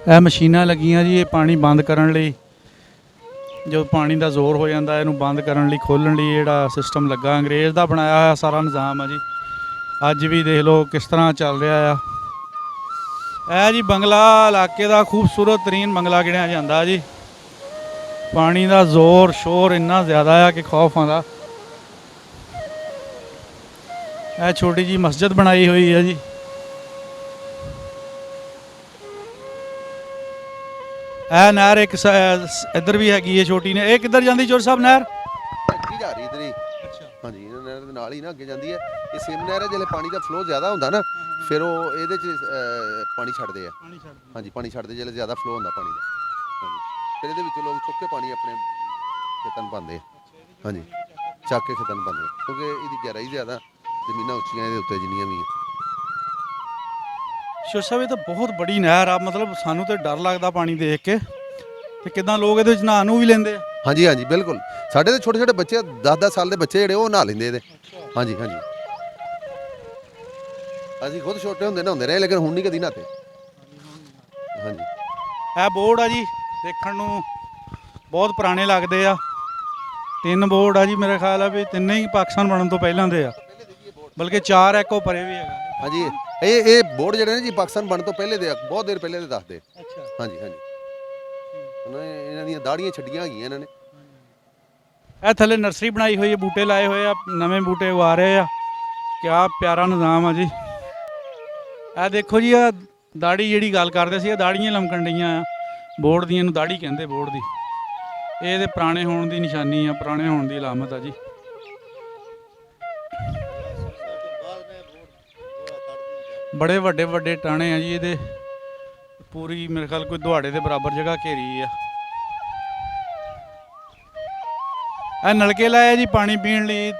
ਇਹ ਮਸ਼ੀਨਾਂ ਲੱਗੀਆਂ ਜੀ, ਇਹ ਪਾਣੀ ਬੰਦ ਕਰਨ ਲਈ, ਜਦੋਂ ਪਾਣੀ ਦਾ ਜ਼ੋਰ ਹੋ ਜਾਂਦਾ ਇਹਨੂੰ ਬੰਦ ਕਰਨ ਲਈ, ਖੋਲ੍ਹਣ ਲਈ ਜਿਹੜਾ ਸਿਸਟਮ ਲੱਗਾ, ਅੰਗਰੇਜ਼ ਦਾ ਬਣਾਇਆ ਹੋਇਆ ਸਾਰਾ ਨਿਜ਼ਾਮ ਆ ਜੀ। ਅੱਜ ਵੀ ਦੇਖ ਲਓ ਕਿਸ ਤਰ੍ਹਾਂ ਚੱਲ ਰਿਹਾ ਆ। ਇਹ ਜੀ ਬੰਗਲਾ ਇਲਾਕੇ ਦਾ ਖੂਬਸੂਰਤ ਤਰੀਨ ਬੰਗਲਾ ਗਿਣਿਆ ਜਾਂਦਾ ਜੀ। ਪਾਣੀ ਦਾ ਜ਼ੋਰ ਸ਼ੋਰ ਇੰਨਾ ਜ਼ਿਆਦਾ ਆ ਕਿ ਖੌਫ ਆਉਂਦਾ। ਇਹ ਛੋਟੀ ਜੀ ਮਸਜਿਦ ਬਣਾਈ ਹੋਈ ਹੈ ਜੀ। ਇਹ ਨਹਿਰ ਇੱਕ ਇੱਧਰ ਵੀ ਹੈਗੀ ਹੈ ਛੋਟੀ ਨੇ। ਇਹ ਕਿੱਧਰ ਜਾਂਦੀ ਚੋਰ ਸਾਹਿਬ ਨਹਿਰ? ਅੱਗੇ ਜਾ ਰਹੀ ਇਧਰ ਹੀ। ਹਾਂਜੀ, ਇਹਨਾਂ ਨਹਿਰ ਦੇ ਨਾਲ ਹੀ ਨਾ ਅੱਗੇ ਜਾਂਦੀ ਹੈ। ਇਹ ਸੇਮ ਨਹਿਰ ਹੈ, ਜਿਹੜੇ ਪਾਣੀ ਦਾ ਫਲੋ ਜ਼ਿਆਦਾ ਹੁੰਦਾ ਨਾ ਫਿਰ ਉਹ ਇਹਦੇ 'ਚ ਪਾਣੀ ਛੱਡਦੇ ਆ। ਹਾਂਜੀ, ਪਾਣੀ ਛੱਡਦੇ ਜਿਹੜੇ ਜ਼ਿਆਦਾ ਫਲੋ ਹੁੰਦਾ ਪਾਣੀ ਦਾ। ਹਾਂਜੀ, ਫਿਰ ਇਹਦੇ ਵਿੱਚੋਂ ਲੋਕ ਚੁੱਕ ਕੇ ਪਾਣੀ ਆਪਣੇ ਖੇਤਾਂ ਨੂੰ ਪਾਉਂਦੇ ਆ। ਹਾਂਜੀ, ਚੱਕ ਕੇ ਖੇਤਾਂ ਨੂੰ ਪਾਉਂਦੇ ਆ ਕਿਉਂਕਿ ਇਹਦੀ ਗਹਿਰਾਈ ਜ਼ਿਆਦਾ, ਜ਼ਮੀਨਾਂ ਉੱਚੀਆਂ ਇਹਦੇ ਉੱਤੇ ਜਿੰਨੀਆਂ ਵੀ ਆ। ਸ਼ੋਰ ਸਾਹਿਬ ਇਹ ਤਾਂ ਬਹੁਤ ਬੜੀ ਨਹਿਰ ਆ, ਮਤਲਬ ਸਾਨੂੰ ਤਾਂ ਡਰ ਲੱਗਦਾ ਪਾਣੀ ਦੇਖ ਕੇ। ਤੇ ਕਿੱਦਾਂ ਲੋਕ ਇਹਦੇ ਵਿੱਚ ਨਹਾਉਣ ਨੂੰ ਵੀ ਲੈਂਦੇ ਆ? ਹਾਂਜੀ ਹਾਂਜੀ, ਬਿਲਕੁਲ। ਸਾਡੇ ਤਾਂ ਛੋਟੇ ਛੋਟੇ ਬੱਚੇ 10-10 ਸਾਲ ਦੇ ਬੱਚੇ ਜਿਹੜੇ ਉਹ ਨਹਾ ਲੈਂਦੇ ਇਹਦੇ। ਹਾਂਜੀ ਹਾਂਜੀ, ਅਸੀਂ ਖੁਦ ਛੋਟੇ ਹੁੰਦੇ ਨਹਾਉਂਦੇ ਰਹੇ, ਲੇਕਿਨ ਹੁਣ ਨਹੀਂ ਕਦੀ ਨਹਾਤੇ। ਹਾਂਜੀ, ਇਹ ਬੋਰਡ ਆ ਜੀ, ਦੇਖਣ ਨੂੰ ਬਹੁਤ ਪੁਰਾਣੇ ਲੱਗਦੇ ਆ। 3 ਬੋਰਡ ਆ ਜੀ, ਮੇਰੇ ਖਿਆਲ ਆ ਵੀ ਤਿੰਨੇ ਹੀ ਪਾਕਿਸਤਾਨ ਬਣਨ ਤੋਂ ਪਹਿਲਾਂ ਦੇ ਆ, ਬਲਕਿ 4 ਇੱਕ ਉਹ ਪਰੇ ਵੀ ਹੈਗਾ। ਹਾਂਜੀ, ਇਹ ਬੋਰਡ ਜਿਹੜੇ ਨੇ ਜੀ ਪਾਕਿਸਤਾਨ ਬਣਨ ਤੋਂ ਪਹਿਲੇ ਦੇ ਆ, ਬਹੁਤ ਦੇਰ ਪਹਿਲੇ ਦੇ ਦੱਸਦੇ। ਅੱਛਾ, ਹਾਂਜੀ ਹਾਂਜੀ, ਇਹਨਾਂ ਦੀਆਂ ਦਾੜੀਆਂ ਛੱਡੀਆਂ ਹੈਗੀਆਂ ਇਹਨਾਂ ਨੇ। ਇਹ ਥੱਲੇ ਨਰਸਰੀ ਬਣਾਈ ਹੋਈ ਹੈ, ਬੂਟੇ ਲਾਏ ਹੋਏ ਆ, ਨਵੇਂ ਬੂਟੇ ਉਗਾ ਰਹੇ ਆ। ਕਿਆ ਪਿਆਰਾ ਨਿਜ਼ਾਮ ਆ ਜੀ। ਇਹ ਦੇਖੋ ਜੀ, ਆ ਦਾੜੀ ਜਿਹੜੀ ਗੱਲ ਕਰਦੇ ਸੀ, ਇਹ ਦਾੜੀਆਂ ਲਮਕਣ ਡਈਆਂ ਆ ਬੋਰਡ ਦੀਆਂ। ਇਹਨੂੰ ਦਾੜੀ ਕਹਿੰਦੇ ਬੋਰਡ ਦੀ। ਇਹ ਇਹਦੇ ਪੁਰਾਣੇ ਹੋਣ ਦੀ ਨਿਸ਼ਾਨੀ ਆ, ਪੁਰਾਣੇ ਹੋਣ ਦੀ ਅਲਾਮਤ ਆ ਜੀ। ਬੜੇ ਵੱਡੇ ਵੱਡੇ ਟਾਣੇ ਆ ਜੀ ਇਹਦੇ, ਪੂਰੀ ਮੇਰੇ ਖਿਆਲ ਕੋਈ ਦੁਹਾੜੇ ਦੇ ਬਰਾਬਰ ਜਗ੍ਹਾ ਘੇਰੀ ਆ। ਇਹ ਨਲਕੇ ਲਾਏ ਜੀ ਪਾਣੀ ਪੀਣ ਲਈ।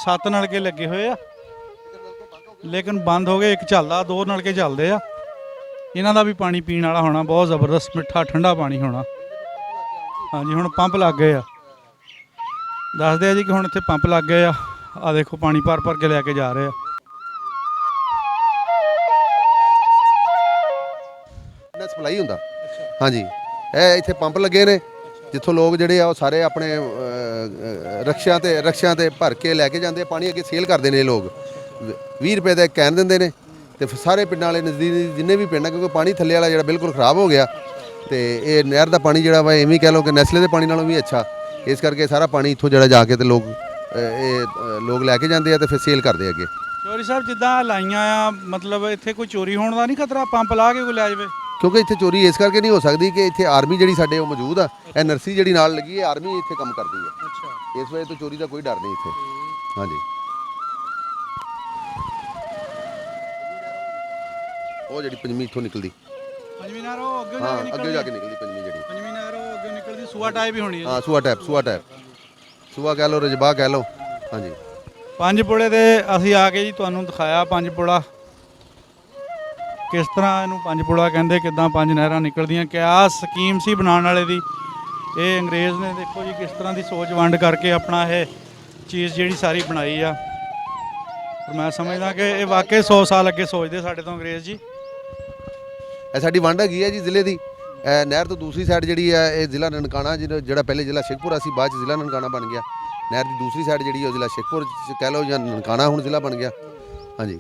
7 ਨਲਕੇ ਲੱਗੇ ਹੋਏ ਆ, ਲੇਕਿਨ ਬੰਦ ਹੋ ਗਏ। ਇੱਕ ਚੱਲਦਾ, 2 ਨਲਕੇ ਚੱਲਦੇ ਆ। ਇਹਨਾਂ ਦਾ ਵੀ ਪਾਣੀ ਪੀਣ ਵਾਲਾ ਹੋਣਾ, ਬਹੁਤ ਜ਼ਬਰਦਸਤ ਮਿੱਠਾ ਠੰਡਾ ਪਾਣੀ ਹੋਣਾ। ਹਾਂਜੀ, ਹੁਣ ਪੰਪ ਲੱਗ ਗਏ ਆ, ਦੱਸਦੇ ਆ ਜੀ ਕਿ ਹੁਣ ਇੱਥੇ ਪੰਪ ਲੱਗ ਗਏ ਆ। ਆ ਦੇਖੋ ਪਾਣੀ ਭਰ ਭਰ ਕੇ ਲੈ ਕੇ ਜਾ ਰਹੇ ਆ। ਸਪਲਾਈ ਹੁੰਦਾ। ਹਾਂਜੀ, ਇਹ ਇੱਥੇ ਪੰਪ ਲੱਗੇ ਨੇ, ਜਿੱਥੋਂ ਲੋਕ ਜਿਹੜੇ ਆ ਉਹ ਸਾਰੇ ਆਪਣੇ ਰਕਸ਼ਿਆਂ ਤੇ ਭਰ ਕੇ ਲੈ ਕੇ ਜਾਂਦੇ। ਪਾਣੀ ਅੱਗੇ ਸੇਲ ਕਰਦੇ ਨੇ ਇਹ ਲੋਕ। 20 ਰੁਪਏ ਦਾ ਕੈਨ ਦਿੰਦੇ ਨੇ ਤੇ ਸਾਰੇ ਪਿੰਡਾਂ ਵਾਲੇ ਨਜ਼ਦੀਕ ਜਿੰਨੇ ਵੀ ਪਿੰਡ ਆ, ਕਿਉਂਕਿ ਪਾਣੀ ਥੱਲੇ ਵਾਲਾ ਜਿਹੜਾ ਬਿਲਕੁਲ ਖਰਾਬ ਹੋ ਗਿਆ ਤੇ ਇਹ ਨਹਿਰ ਦਾ ਪਾਣੀ ਜਿਹੜਾ ਵਾ ਐਵੇਂ ਕਹਿ ਲਓ ਕਿ ਨੈਸਲੇ ਦੇ ਪਾਣੀ ਨਾਲੋਂ ਵੀ ਅੱਛਾ। ਇਸ ਕਰਕੇ ਸਾਰਾ ਪਾਣੀ ਇੱਥੋਂ ਜਿਹੜਾ ਜਾ ਕੇ ਤੇ ਲੋਕ ਲੈ ਕੇ ਜਾਂਦੇ ਆ ਤੇ ਫਿਰ ਸੇਲ ਕਰਦੇ ਅੱਗੇ। ਚੋਰੀ ਸਾਹਿਬ ਜਿੱਦਾਂ ਲਾਈਆਂ ਆ, ਮਤਲਬ ਇੱਥੇ ਕੋਈ ਚੋਰੀ ਹੋਣ ਦਾ ਨਹੀਂ ਖਤਰਾ? ਪੰਪ ਲਾ ਕੇ ਕੋਈ ਲੈ ਜਾਵੇ? ਕਿਉਂਕਿ ਇੱਥੇ ਚੋਰੀ ਇਸ ਕਰਕੇ ਨਹੀਂ ਹੋ ਸਕਦੀ ਕਿ ਇੱਥੇ ਆਰਮੀ ਜਿਹੜੀ ਸਾਡੇ ਉਹ ਮੌਜੂਦ ਆ। ਇਹ ਨਰਸਰੀ ਜਿਹੜੀ ਨਾਲ ਲੱਗੀ ਹੈ, ਆਰਮੀ ਇੱਥੇ ਕੰਮ ਕਰਦੀ ਹੈ। ਅੱਛਾ, ਇਸ ਵਜ੍ਹਾ ਤੋਂ ਚੋਰੀ ਦਾ ਕੋਈ ਡਰ ਨਹੀਂ ਇੱਥੇ। ਹਾਂਜੀ, ਉਹ ਜਿਹੜੀ ਪੰਜਵੀਂ ਇੱਥੋਂ ਨਿਕਲਦੀ। ਪੰਜਵੀਂ ਨਹਿਰ ਉਹ ਅੱਗੇ ਹਾਂ, ਅੱਗੇ ਜਾ ਕੇ ਨਿਕਲਦੀ ਪੰਜਵੀਂ ਜਿਹੜੀ। ਪੰਜਵੀਂ ਨਹਿਰ ਉਹ ਅੱਗੇ ਨਿਕਲਦੀ, ਸੂਆ ਟਾਈਪ ਹੀ ਹੋਣੀ ਹੈ। ਹਾਂ, ਸੂਆ ਟੈਪ ਸੂਆ ਕਹਿ ਲਓ, ਰਜਬਾ ਕਹਿ ਲਓ। ਹਾਂਜੀ, 5 ਪੁੜੇ ਤੇ ਅਸੀਂ ਆ ਕੇ ਜੀ ਤੁਹਾਨੂੰ ਦਿਖਾਇਆ 5 ਪੁੜਾ ਕਿਸ ਤਰ੍ਹਾਂ ਇਹਨੂੰ 5 ਪੁੜਾ ਕਹਿੰਦੇ, ਕਿੱਦਾਂ 5 ਨਹਿਰਾਂ ਨਿਕਲਦੀਆਂ, ਕਿਆ ਸਕੀਮ ਸੀ ਬਣਾਉਣ ਵਾਲੇ ਦੀ। ਇਹ ਅੰਗਰੇਜ਼ ਨੇ ਦੇਖੋ ਜੀ ਕਿਸ ਤਰ੍ਹਾਂ ਦੀ ਸੋਚ ਵੰਡ ਕਰਕੇ ਆਪਣਾ ਇਹ ਚੀਜ਼ ਜਿਹੜੀ ਸਾਰੀ ਬਣਾਈ ਆ। ਪਰ ਮੈਂ ਸਮਝਦਾ ਕਿ ਇਹ ਵਾਕਈ 100 ਸਾਲ ਅੱਗੇ ਸੋਚਦੇ ਸਾਡੇ ਤੋਂ ਅੰਗਰੇਜ਼ ਜੀ। ਇਹ ਸਾਡੀ ਵੰਡ ਹੈਗੀ ਹੈ ਜੀ ਜ਼ਿਲ੍ਹੇ ਦੀ। ਇਹ ਨਹਿਰ ਤੋਂ ਦੂਸਰੀ ਸਾਈਡ ਜਿਹੜੀ ਹੈ ਇਹ ਜ਼ਿਲ੍ਹਾ ਨਨਕਾਣਾ, ਜਿਹੜਾ ਪਹਿਲੇ ਜ਼ਿਲ੍ਹਾ ਸ਼ੇਖਪੁਰਾ ਸੀ, ਬਾਅਦ 'ਚ ਜ਼ਿਲ੍ਹਾ ਨਨਕਾਣਾ ਬਣ ਗਿਆ। ਨਹਿਰ ਦੀ ਦੂਸਰੀ ਸਾਈਡ ਜਿਹੜੀ ਉਹ ਜ਼ਿਲ੍ਹਾ ਸ਼ੇਖਪੁਰ ਕਹਿ ਲਓ ਜਾਂ ਨਨਕਾਣਾ ਹੁਣ ਜ਼ਿਲ੍ਹਾ ਬਣ ਗਿਆ। ਹਾਂਜੀ,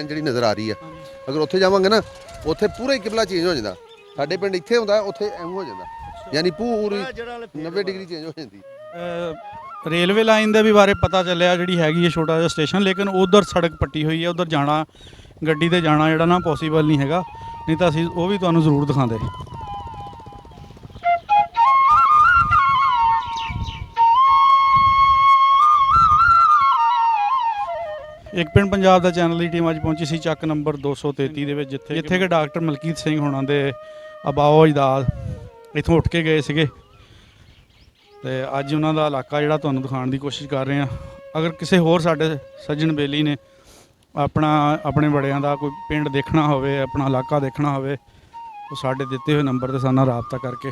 ਲਾਈਨ ਜਿਹੜੀ ਨਜ਼ਰ ਆ ਰਹੀ ਆ, ਅਗਰ ਉੱਥੇ ਜਾਵਾਂਗੇ ਨਾ ਉੱਥੇ ਪੂਰਾ ਹੀ ਕਿਬਲਾ ਚੇਂਜ ਹੋ ਜਾਂਦਾ। ਸਾਡੇ ਪਿੰਡ ਇੱਥੇ ਹੁੰਦਾ, ਉੱਥੇ ਐਵੇਂ ਹੋ ਜਾਂਦਾ, ਯਾਨੀ ਪੂਰੀ 90 ਡਿਗਰੀ ਚੇਂਜ ਹੋ ਜਾਂਦੀ। ਰੇਲਵੇ ਲਾਈਨ ਦੇ ਵੀ ਬਾਰੇ ਪਤਾ ਚੱਲਿਆ, ਜਿਹੜੀ ਹੈਗੀ ਹੈ ਛੋਟਾ ਜਿਹਾ ਸਟੇਸ਼ਨ, ਲੇਕਿਨ ਉਧਰ ਸੜਕ ਪੱਟੀ ਹੋਈ ਹੈ, ਉਧਰ ਜਾਣਾ ਗੱਡੀ ਤੇ ਜਾਣਾ ਜਿਹੜਾ ਨਾ ਪੋਸੀਬਲ ਨਹੀਂ ਹੈਗਾ, ਨਹੀਂ ਤਾਂ ਅਸੀਂ ਉਹ ਵੀ ਤੁਹਾਨੂੰ ਜ਼ਰੂਰ ਦਿਖਾਉਂਦੇ। ਇੱਕ ਪਿੰਡ ਪੰਜਾਬ ਦਾ ਚੈਨਲ ਦੀ ਟੀਮ ਅੱਜ ਪਹੁੰਚੀ ਸੀ ਚੱਕ ਨੰਬਰ 233 ਦੇ ਵਿੱਚ, ਜਿੱਥੇ ਕਿ ਡਾਕਟਰ ਮਲਕੀਤ ਸਿੰਘ ਹੋਣਾ ਦੇ ਆਬਾਓ ਅਜਦਾਦ ਇੱਥੋਂ ਉੱਠ ਕੇ ਗਏ ਸੀਗੇ, ਤੇ ਅੱਜ ਉਹਨਾਂ ਦਾ ਇਲਾਕਾ ਜਿਹੜਾ ਤੁਹਾਨੂੰ ਦਿਖਾਉਣ ਦੀ ਕੋਸ਼ਿਸ਼ ਕਰ ਰਹੇ ਹਾਂ। ਅਗਰ ਕਿਸੇ ਹੋਰ ਸਾਡੇ ਸੱਜਣ ਬੇਲੀ ਨੇ ਆਪਣੇ ਬੜਿਆਂ ਦਾ ਕੋਈ ਪਿੰਡ ਦੇਖਣਾ ਹੋਵੇ, ਆਪਣਾ ਇਲਾਕਾ ਦੇਖਣਾ ਹੋਵੇ, ਉਹ ਸਾਡੇ ਦਿੱਤੇ ਹੋਏ ਨੰਬਰ 'ਤੇ ਸਾਡੇ ਨਾਲ ਰਾਬਤਾ ਕਰਕੇ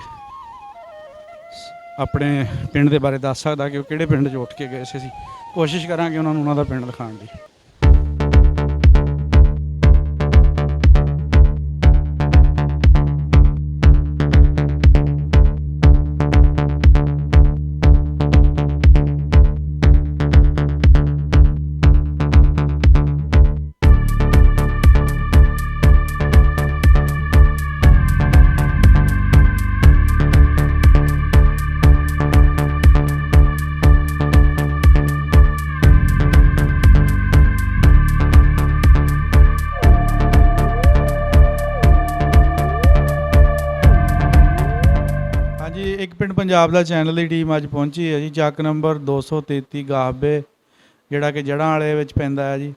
ਆਪਣੇ ਪਿੰਡ ਦੇ ਬਾਰੇ ਦੱਸ ਸਕਦਾ ਕਿ ਉਹ ਕਿਹੜੇ ਪਿੰਡ 'ਚ ਉੱਠ ਕੇ ਗਏ ਸੀ। ਕੋਸ਼ਿਸ਼ ਕਰਾਂਗੇ ਉਹਨਾਂ ਨੂੰ ਉਹਨਾਂ ਦਾ ਪਿੰਡ ਦਿਖਾਉਣ ਦੀ। ਇੱਕ ਪਿੰਡ ਪੰਜਾਬ ਦਾ ਚੈਨਲ ਦੀ ਟੀਮ ਅੱਜ ਪਹੁੰਚੀ ਹੈ ਜੀ ਚੱਕ ਨੰਬਰ 233 ਗਾਹਬੇ, ਜਿਹੜਾ ਕਿ ਜੜ੍ਹਾਂ ਵਾਲੇ ਵਿੱਚ ਪੈਂਦਾ ਹੈ ਜੀ।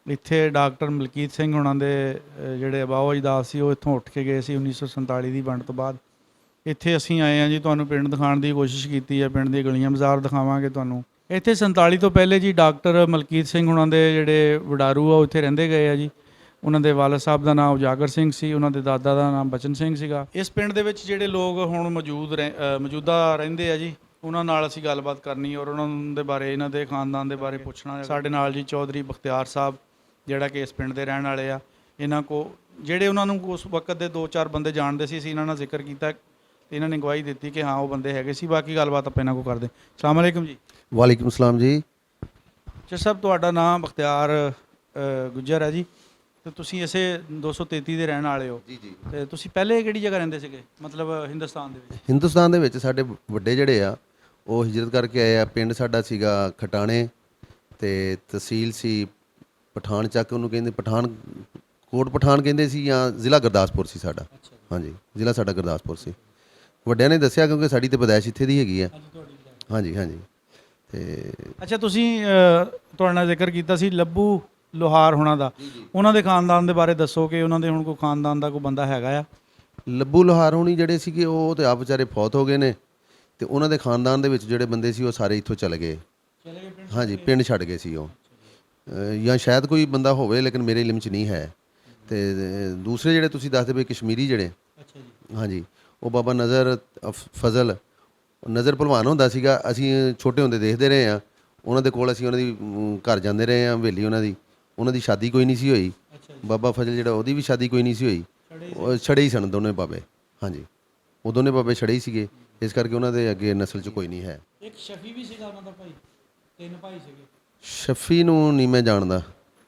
ਇੱਥੇ ਡਾਕਟਰ ਮਲਕੀਤ ਸਿੰਘ ਹੋਣਾ ਦੇ ਜਿਹੜੇ ਆਬਾਓ ਅਜਦਾਦ ਸੀ ਉਹ ਇੱਥੋਂ ਉੱਠ ਕੇ ਗਏ ਸੀ 1947 ਦੀ ਵੰਡ ਤੋਂ ਬਾਅਦ। ਇੱਥੇ ਅਸੀਂ ਆਏ ਹਾਂ ਜੀ, ਤੁਹਾਨੂੰ ਪਿੰਡ ਦਿਖਾਉਣ ਦੀ ਕੋਸ਼ਿਸ਼ ਕੀਤੀ ਹੈ, ਪਿੰਡ ਦੀਆਂ ਗਲੀਆਂ ਬਾਜ਼ਾਰ ਦਿਖਾਵਾਂਗੇ ਤੁਹਾਨੂੰ। ਇੱਥੇ 47 ਤੋਂ ਪਹਿਲੇ ਜੀ ਡਾਕਟਰ ਮਲਕੀਤ ਸਿੰਘ ਹੋਣਾ ਦੇ ਜਿਹੜੇ ਵਡਾਰੂ ਆ ਉਹ ਇੱਥੇ ਰਹਿੰਦੇ ਗਏ ਆ ਜੀ। ਉਹਨਾਂ ਦੇ ਵਾਲਦ ਸਾਹਿਬ ਦਾ ਨਾਮ ਉਜਾਗਰ ਸਿੰਘ ਸੀ, ਉਹਨਾਂ ਦੇ ਦਾਦਾ ਦਾ ਨਾਮ ਬਚਨ ਸਿੰਘ ਸੀਗਾ। ਇਸ ਪਿੰਡ ਦੇ ਵਿੱਚ ਜਿਹੜੇ ਲੋਕ ਹੁਣ ਮੌਜੂਦਾ ਰਹਿੰਦੇ ਆ ਜੀ, ਉਹਨਾਂ ਨਾਲ ਅਸੀਂ ਗੱਲਬਾਤ ਕਰਨੀ ਔਰ ਉਹਨਾਂ ਦੇ ਬਾਰੇ, ਇਹਨਾਂ ਦੇ ਖਾਨਦਾਨ ਦੇ ਬਾਰੇ ਪੁੱਛਣਾ। ਸਾਡੇ ਨਾਲ ਜੀ ਚੌਧਰੀ ਬਖਤਿਆਰ ਸਾਹਿਬ, ਜਿਹੜਾ ਕਿ ਇਸ ਪਿੰਡ ਦੇ ਰਹਿਣ ਵਾਲੇ ਆ। ਇਹਨਾਂ ਕੋ ਜਿਹੜੇ ਉਹਨਾਂ ਨੂੰ ਉਸ ਵਕਤ ਦੇ 2-4 ਬੰਦੇ ਜਾਣਦੇ ਸੀ, ਅਸੀਂ ਇਹਨਾਂ ਨਾਲ ਜ਼ਿਕਰ ਕੀਤਾ, ਇਹਨਾਂ ਨੇ ਗਵਾਹੀ ਦਿੱਤੀ ਕਿ ਹਾਂ ਉਹ ਬੰਦੇ ਹੈਗੇ ਸੀ। ਬਾਕੀ ਗੱਲਬਾਤ ਆਪਾਂ ਇਹਨਾਂ ਕੋਲ ਕਰਦੇ। ਅਸਲਾਮ ਵਾਲੇਕੁਮ ਜੀ। ਵਾਲੇਕੁਮ ਸਲਾਮ ਜੀ। ਅੱਛਾ ਸਾਹਿਬ, ਤੁਹਾਡਾ ਨਾਮ ਬਖਤਿਆਰ ਗੁੱਜਰ ਹੈ ਜੀ, ਤੇ ਤੁਸੀਂ ਇਸੇ 233 ਦੇ ਰਹਿਣ ਵਾਲੇ ਹੋ ਜੀ ਜੀ। ਤੇ ਤੁਸੀਂ ਪਹਿਲੇ ਕਿਹੜੀ ਜਗ੍ਹਾ ਰਹਿੰਦੇ ਸੀਗੇ, ਮਤਲਬ ਹਿੰਦੁਸਤਾਨ ਦੇ ਵਿੱਚ? ਹਿੰਦੁਸਤਾਨ ਦੇ ਵਿੱਚ ਸਾਡੇ ਵੱਡੇ ਜਿਹੜੇ ਆ ਉਹ ਹਿਜਰਤ ਕਰਕੇ ਆਏ ਆ। ਪਿੰਡ ਸਾਡਾ ਸੀਗਾ ਖਟਾਣੇ ਤੇ ਤਹਿਸੀਲ ਸੀ ਪਠਾਨ ਚੱਕ, ਉਹਨੂੰ ਕਹਿੰਦੇ ਪਠਾਨਕੋਟ ਪਠਾਨ ਕਹਿੰਦੇ ਸੀ, ਜਾਂ ਜ਼ਿਲ੍ਹਾ ਗੁਰਦਾਸਪੁਰ ਸੀ ਸਾਡਾ। ਹਾਂਜੀ, ਜ਼ਿਲ੍ਹਾ ਸਾਡਾ ਗੁਰਦਾਸਪੁਰ ਸੀ। ਵੱਡਿਆਂ ਨੇ ਦੱਸਿਆ ਕਿਉਂਕਿ ਸਾਡੀ ਤੇ ਪੈਦਾਇਸ਼ ਇੱਥੇ ਦੀ ਹੈਗੀ ਆ। ਹਾਂਜੀ ਹਾਂਜੀ। ਤੇ ਅੱਛਾ, ਤੁਸੀਂ ਤੁਹਾਡੇ ਨਾਲ ਜ਼ਿਕਰ ਕੀਤਾ ਸੀ ਲੱਭੂ ਲੋਹਾਰ ਹੋਣਾ ਦਾ, ਉਹਨਾਂ ਦੇ ਖਾਨਦਾਨ ਦੇ ਬਾਰੇ ਦੱਸੋ ਕਿ ਉਹਨਾਂ ਦੇ ਹੁਣ ਕੋਈ ਖਾਨਦਾਨ ਦਾ ਕੋਈ ਬੰਦਾ ਹੈਗਾ ਆ? ਲੱਭੂ ਲੋਹਾਰ ਹੋਣੀ ਜਿਹੜੇ ਸੀਗੇ ਉਹ ਤੇ ਆਪ ਵਿਚਾਰੇ ਫੌਤ ਹੋ ਗਏ ਨੇ, ਤੇ ਉਹਨਾਂ ਦੇ ਖਾਨਦਾਨ ਦੇ ਵਿੱਚ ਜਿਹੜੇ ਬੰਦੇ ਸੀ ਉਹ ਸਾਰੇ ਇੱਥੋਂ ਚਲੇ ਗਏ। ਹਾਂਜੀ, ਪਿੰਡ ਛੱਡ ਗਏ ਸੀ ਉਹ, ਜਾਂ ਸ਼ਾਇਦ ਕੋਈ ਬੰਦਾ ਹੋਵੇ ਲੇਕਿਨ ਮੇਰੇ ਇਲਮ 'ਚ ਨਹੀਂ ਹੈ। ਤੇ ਦੂਸਰੇ ਜਿਹੜੇ ਤੁਸੀਂ ਦੱਸਦੇ ਪਏ ਕਸ਼ਮੀਰੀ ਜਿਹੜੇ, ਹਾਂਜੀ, ਉਹ ਬਾਬਾ ਨਜ਼ਰ ਫਜ਼ਲ, ਨਜ਼ਰ ਭਲਵਾਨ ਹੁੰਦਾ ਸੀਗਾ। ਅਸੀਂ ਛੋਟੇ ਹੁੰਦੇ ਦੇਖਦੇ ਰਹੇ ਹਾਂ ਉਹਨਾਂ ਦੇ ਕੋਲ, ਅਸੀਂ ਉਹਨਾਂ ਦੀ ਘਰ ਜਾਂਦੇ ਰਹੇ ਹਾਂ, ਹਵੇਲੀ ਉਹਨਾਂ ਦੀ ਸ਼ਾਦੀ ਕੋਈ ਨਹੀਂ ਸੀ ਹੋਈ। ਬਾਬਾ ਫਜ਼ਲ ਜਿਹੜਾ, ਉਹਦੀ ਵੀ ਸ਼ਾਦੀ ਕੋਈ ਨਹੀਂ ਸੀ ਹੋਈ। ਉਹ ਛੜੇ ਹੀ ਸਨ ਦੋਨੇ ਬਾਬੇ। ਹਾਂਜੀ, ਉਹ ਦੋਨੇ ਬਾਬੇ ਛੜੇ ਹੀ ਸੀਗੇ, ਇਸ ਕਰਕੇ ਉਹਨਾਂ ਦੇ ਅੱਗੇ ਨਸਲ 'ਚ ਕੋਈ ਨਹੀਂ ਹੈ। ਇੱਕ ਸ਼ਫੀ ਵੀ ਸੀਗਾ ਉਹਨਾਂ ਦਾ ਭਾਈ, 3 ਭਾਈ ਸੀਗੇ। ਸ਼ਫੀ ਨੂੰ ਨਹੀਂ ਮੈਂ ਜਾਣਦਾ,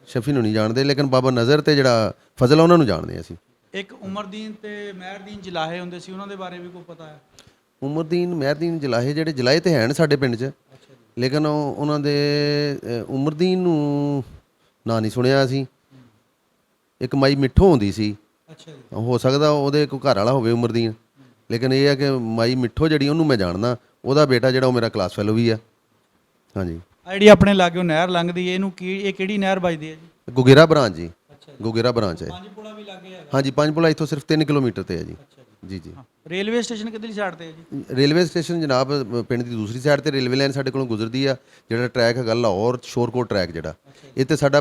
ਸ਼ਫੀ ਨੂੰ ਨਹੀਂ ਜਾਣਦੇ, ਲੇਕਿਨ ਬਾਬਾ ਨਜ਼ਰ ਤੇ ਜਿਹੜਾ ਫਜ਼ਲ ਉਹਨਾਂ ਨੂੰ ਜਾਣਦੇ ਅਸੀਂ। ਇੱਕ ਉਮਰਦੀਨ ਤੇ ਮਹਿਰਦੀਨ ਜਲਾਹੇ ਹੁੰਦੇ ਸੀ, ਉਹਨਾਂ ਦੇ ਬਾਰੇ ਵੀ ਕੋਈ ਪਤਾ ਹੈ? ਉਮਰਦੀਨ ਮਹਿਰਦੀਨ ਜਲਾਹੇ, ਜਿਹੜੇ ਜਲਾਹੇ ਤੇ ਹਨ ਸਾਡੇ ਪਿੰਡ 'ਚ, ਲੇਕਿਨ ਉਹਨਾਂ ਦੇ ਉਮਰਦੀਨ ਨੂੰ ਨਾਂ ਨਹੀਂ ਸੁਣਿਆ ਅਸੀਂ। ਇੱਕ ਮਾਈ ਮਿੱਠੋ ਹੁੰਦੀ ਸੀ, ਹੋ ਸਕਦਾ ਉਹਦੇ ਕੋਈ ਘਰ ਵਾਲਾ ਹੋਵੇ ਉਮਰਦੀਨ, ਲੇਕਿਨ ਇਹ ਹੈ ਕਿ ਮਾਈ ਮਿੱਠੋ ਜਿਹੜੀ, ਉਹਨੂੰ ਮੈਂ ਜਾਣਦਾ। ਉਹਦਾ ਬੇਟਾ ਜਿਹੜਾ ਉਹ ਮੇਰਾ ਕਲਾਸ ਫੈਲੋ ਵੀ ਆ। ਹਾਂਜੀ, ਜਿਹੜੀ ਆਪਣੇ ਲਾਗਿਓ ਨਹਿਰ ਲੰਘਦੀ ਹੈ, ਇਹਨੂੰ ਇਹ ਕਿਹੜੀ ਨਹਿਰ ਵੱਜਦੀ ਹੈ ਜੀ? ਗੁਗੇਰਾ ਬ੍ਰਾਂਚ ਜੀ, ਗੁਗੇਰਾ ਬ੍ਰਾਂਚ ਹੈ। ਪੰਜਪੁਲਾ ਵੀ ਲੱਗੇ ਹੈਗਾ? ਹਾਂਜੀ, ਪੰਜਪੁਲਾ ਇੱਥੋਂ ਸਿਰਫ 3 ਕਿਲੋਮੀਟਰ ਤੇ ਹੈ ਜੀ। ਜੀ ਜੀ। ਰੇਲਵੇ ਸਟੇਸ਼ਨ ਕਿੱਧਰਲੀ ਸਾਈਡ ਤੇ ਹੈ ਜੀ? ਰੇਲਵੇ ਸਟੇਸ਼ਨ ਜਨਾਬ ਪਿੰਡ ਦੀ ਦੂਸਰੀ ਸਾਈਡ ਤੇ ਰੇਲਵੇ ਲਾਈਨ ਸਾਡੇ ਕੋਲੋਂ ਗੁਜ਼ਰਦੀ ਆ। ਜਿਹੜਾ ਟਰੈਕ ਹੈਗਾ ਲਾਹੌਰ ਸ਼ੋਰਕੋਟ ਟਰੈਕ, ਜਿਹੜਾ ਇਹ ਤੇ ਸਾਡਾ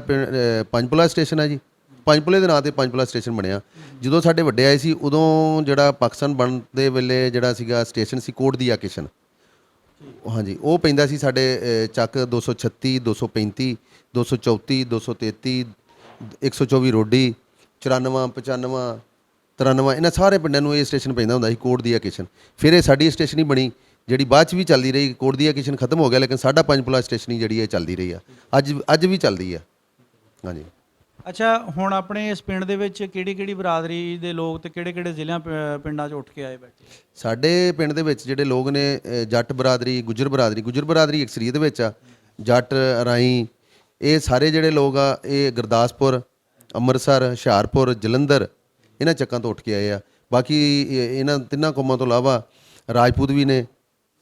ਪੰਜਪੁਲਾ ਸਟੇਸ਼ਨ ਹੈ ਜੀ। ਪੰਜਪੁਲੇ ਦੇ ਨਾਂ ਤੇ ਪੰਜਪੁਲਾ ਸਟੇਸ਼ਨ ਬਣਿਆ। ਜਦੋਂ ਸਾਡੇ ਵੱਡੇ ਆਏ ਸੀ ਉਦੋਂ ਜਿਹੜਾ ਪਾਕਿਸਤਾਨ ਬਣਨ ਦੇ ਵੇਲੇ ਜਿਹੜਾ ਸੀਗਾ ਸਟੇਸ਼ਨ ਸੀ ਕੋਟ ਦੀ ਆਕੇਸ਼ਨ, ਹਾਂਜੀ, ਉਹ ਪੈਂਦਾ ਸੀ ਸਾਡੇ ਚੱਕ 236, 235, 234, 233, 124 ਰੋਡੀ, 94, 95, 93, ਇਹਨਾਂ ਸਾਰੇ ਪਿੰਡਾਂ ਨੂੰ ਇਹ ਸਟੇਸ਼ਨ ਪੈਂਦਾ ਹੁੰਦਾ ਸੀ ਕੋਟ ਦੀ ਆਕੇਸ਼ਨ। ਫਿਰ ਇਹ ਸਾਡੀ ਸਟੇਸ਼ਨ ਹੀ ਬਣੀ, ਜਿਹੜੀ ਬਾਅਦ 'ਚ ਵੀ ਚੱਲਦੀ ਰਹੀ। ਕੋਟ ਦੀ ਆਕੇਸ਼ਨ ਖਤਮ ਹੋ ਗਿਆ, ਲੇਕਿਨ ਸਾਡਾ ਪੰਜਪੁਲਾ ਸਟੇਸ਼ਨ ਹੀ ਜਿਹੜੀ ਇਹ ਚੱਲਦੀ ਰਹੀ ਆ, ਅੱਜ ਵੀ ਚੱਲਦੀ ਆ। ਹਾਂਜੀ। ਅੱਛਾ, ਹੁਣ ਆਪਣੇ ਇਸ ਪਿੰਡ ਦੇ ਵਿੱਚ ਕਿਹੜੀ ਬਰਾਦਰੀ ਦੇ ਲੋਕ ਤੇ ਕਿਹੜੇ ਜ਼ਿਲ੍ਹਿਆਂ ਪਿੰਡਾਂ 'ਚ ਉੱਠ ਕੇ ਆਏ ਬੈਠੇ? ਸਾਡੇ ਪਿੰਡ ਦੇ ਵਿੱਚ ਜਿਹੜੇ ਲੋਕ ਨੇ ਜੱਟ ਬਰਾਦਰੀ, ਗੁੱਜਰ ਬਰਾਦਰੀ ਅਕਸਰੀਅਤ ਵਿੱਚ ਆ। ਜੱਟ, ਰਾਈ, ਇਹ ਸਾਰੇ ਜਿਹੜੇ ਲੋਕ ਆ ਇਹ ਗੁਰਦਾਸਪੁਰ, ਅੰਮ੍ਰਿਤਸਰ, ਹੁਸ਼ਿਆਰਪੁਰ, ਜਲੰਧਰ ਇਹਨਾਂ ਚੱਕਾਂ ਤੋਂ ਉੱਠ ਕੇ ਆਏ ਆ। ਬਾਕੀ ਇਹਨਾਂ ਤਿੰਨਾਂ ਕੌਮਾਂ ਤੋਂ ਇਲਾਵਾ ਰਾਜਪੂਤ ਵੀ ਨੇ,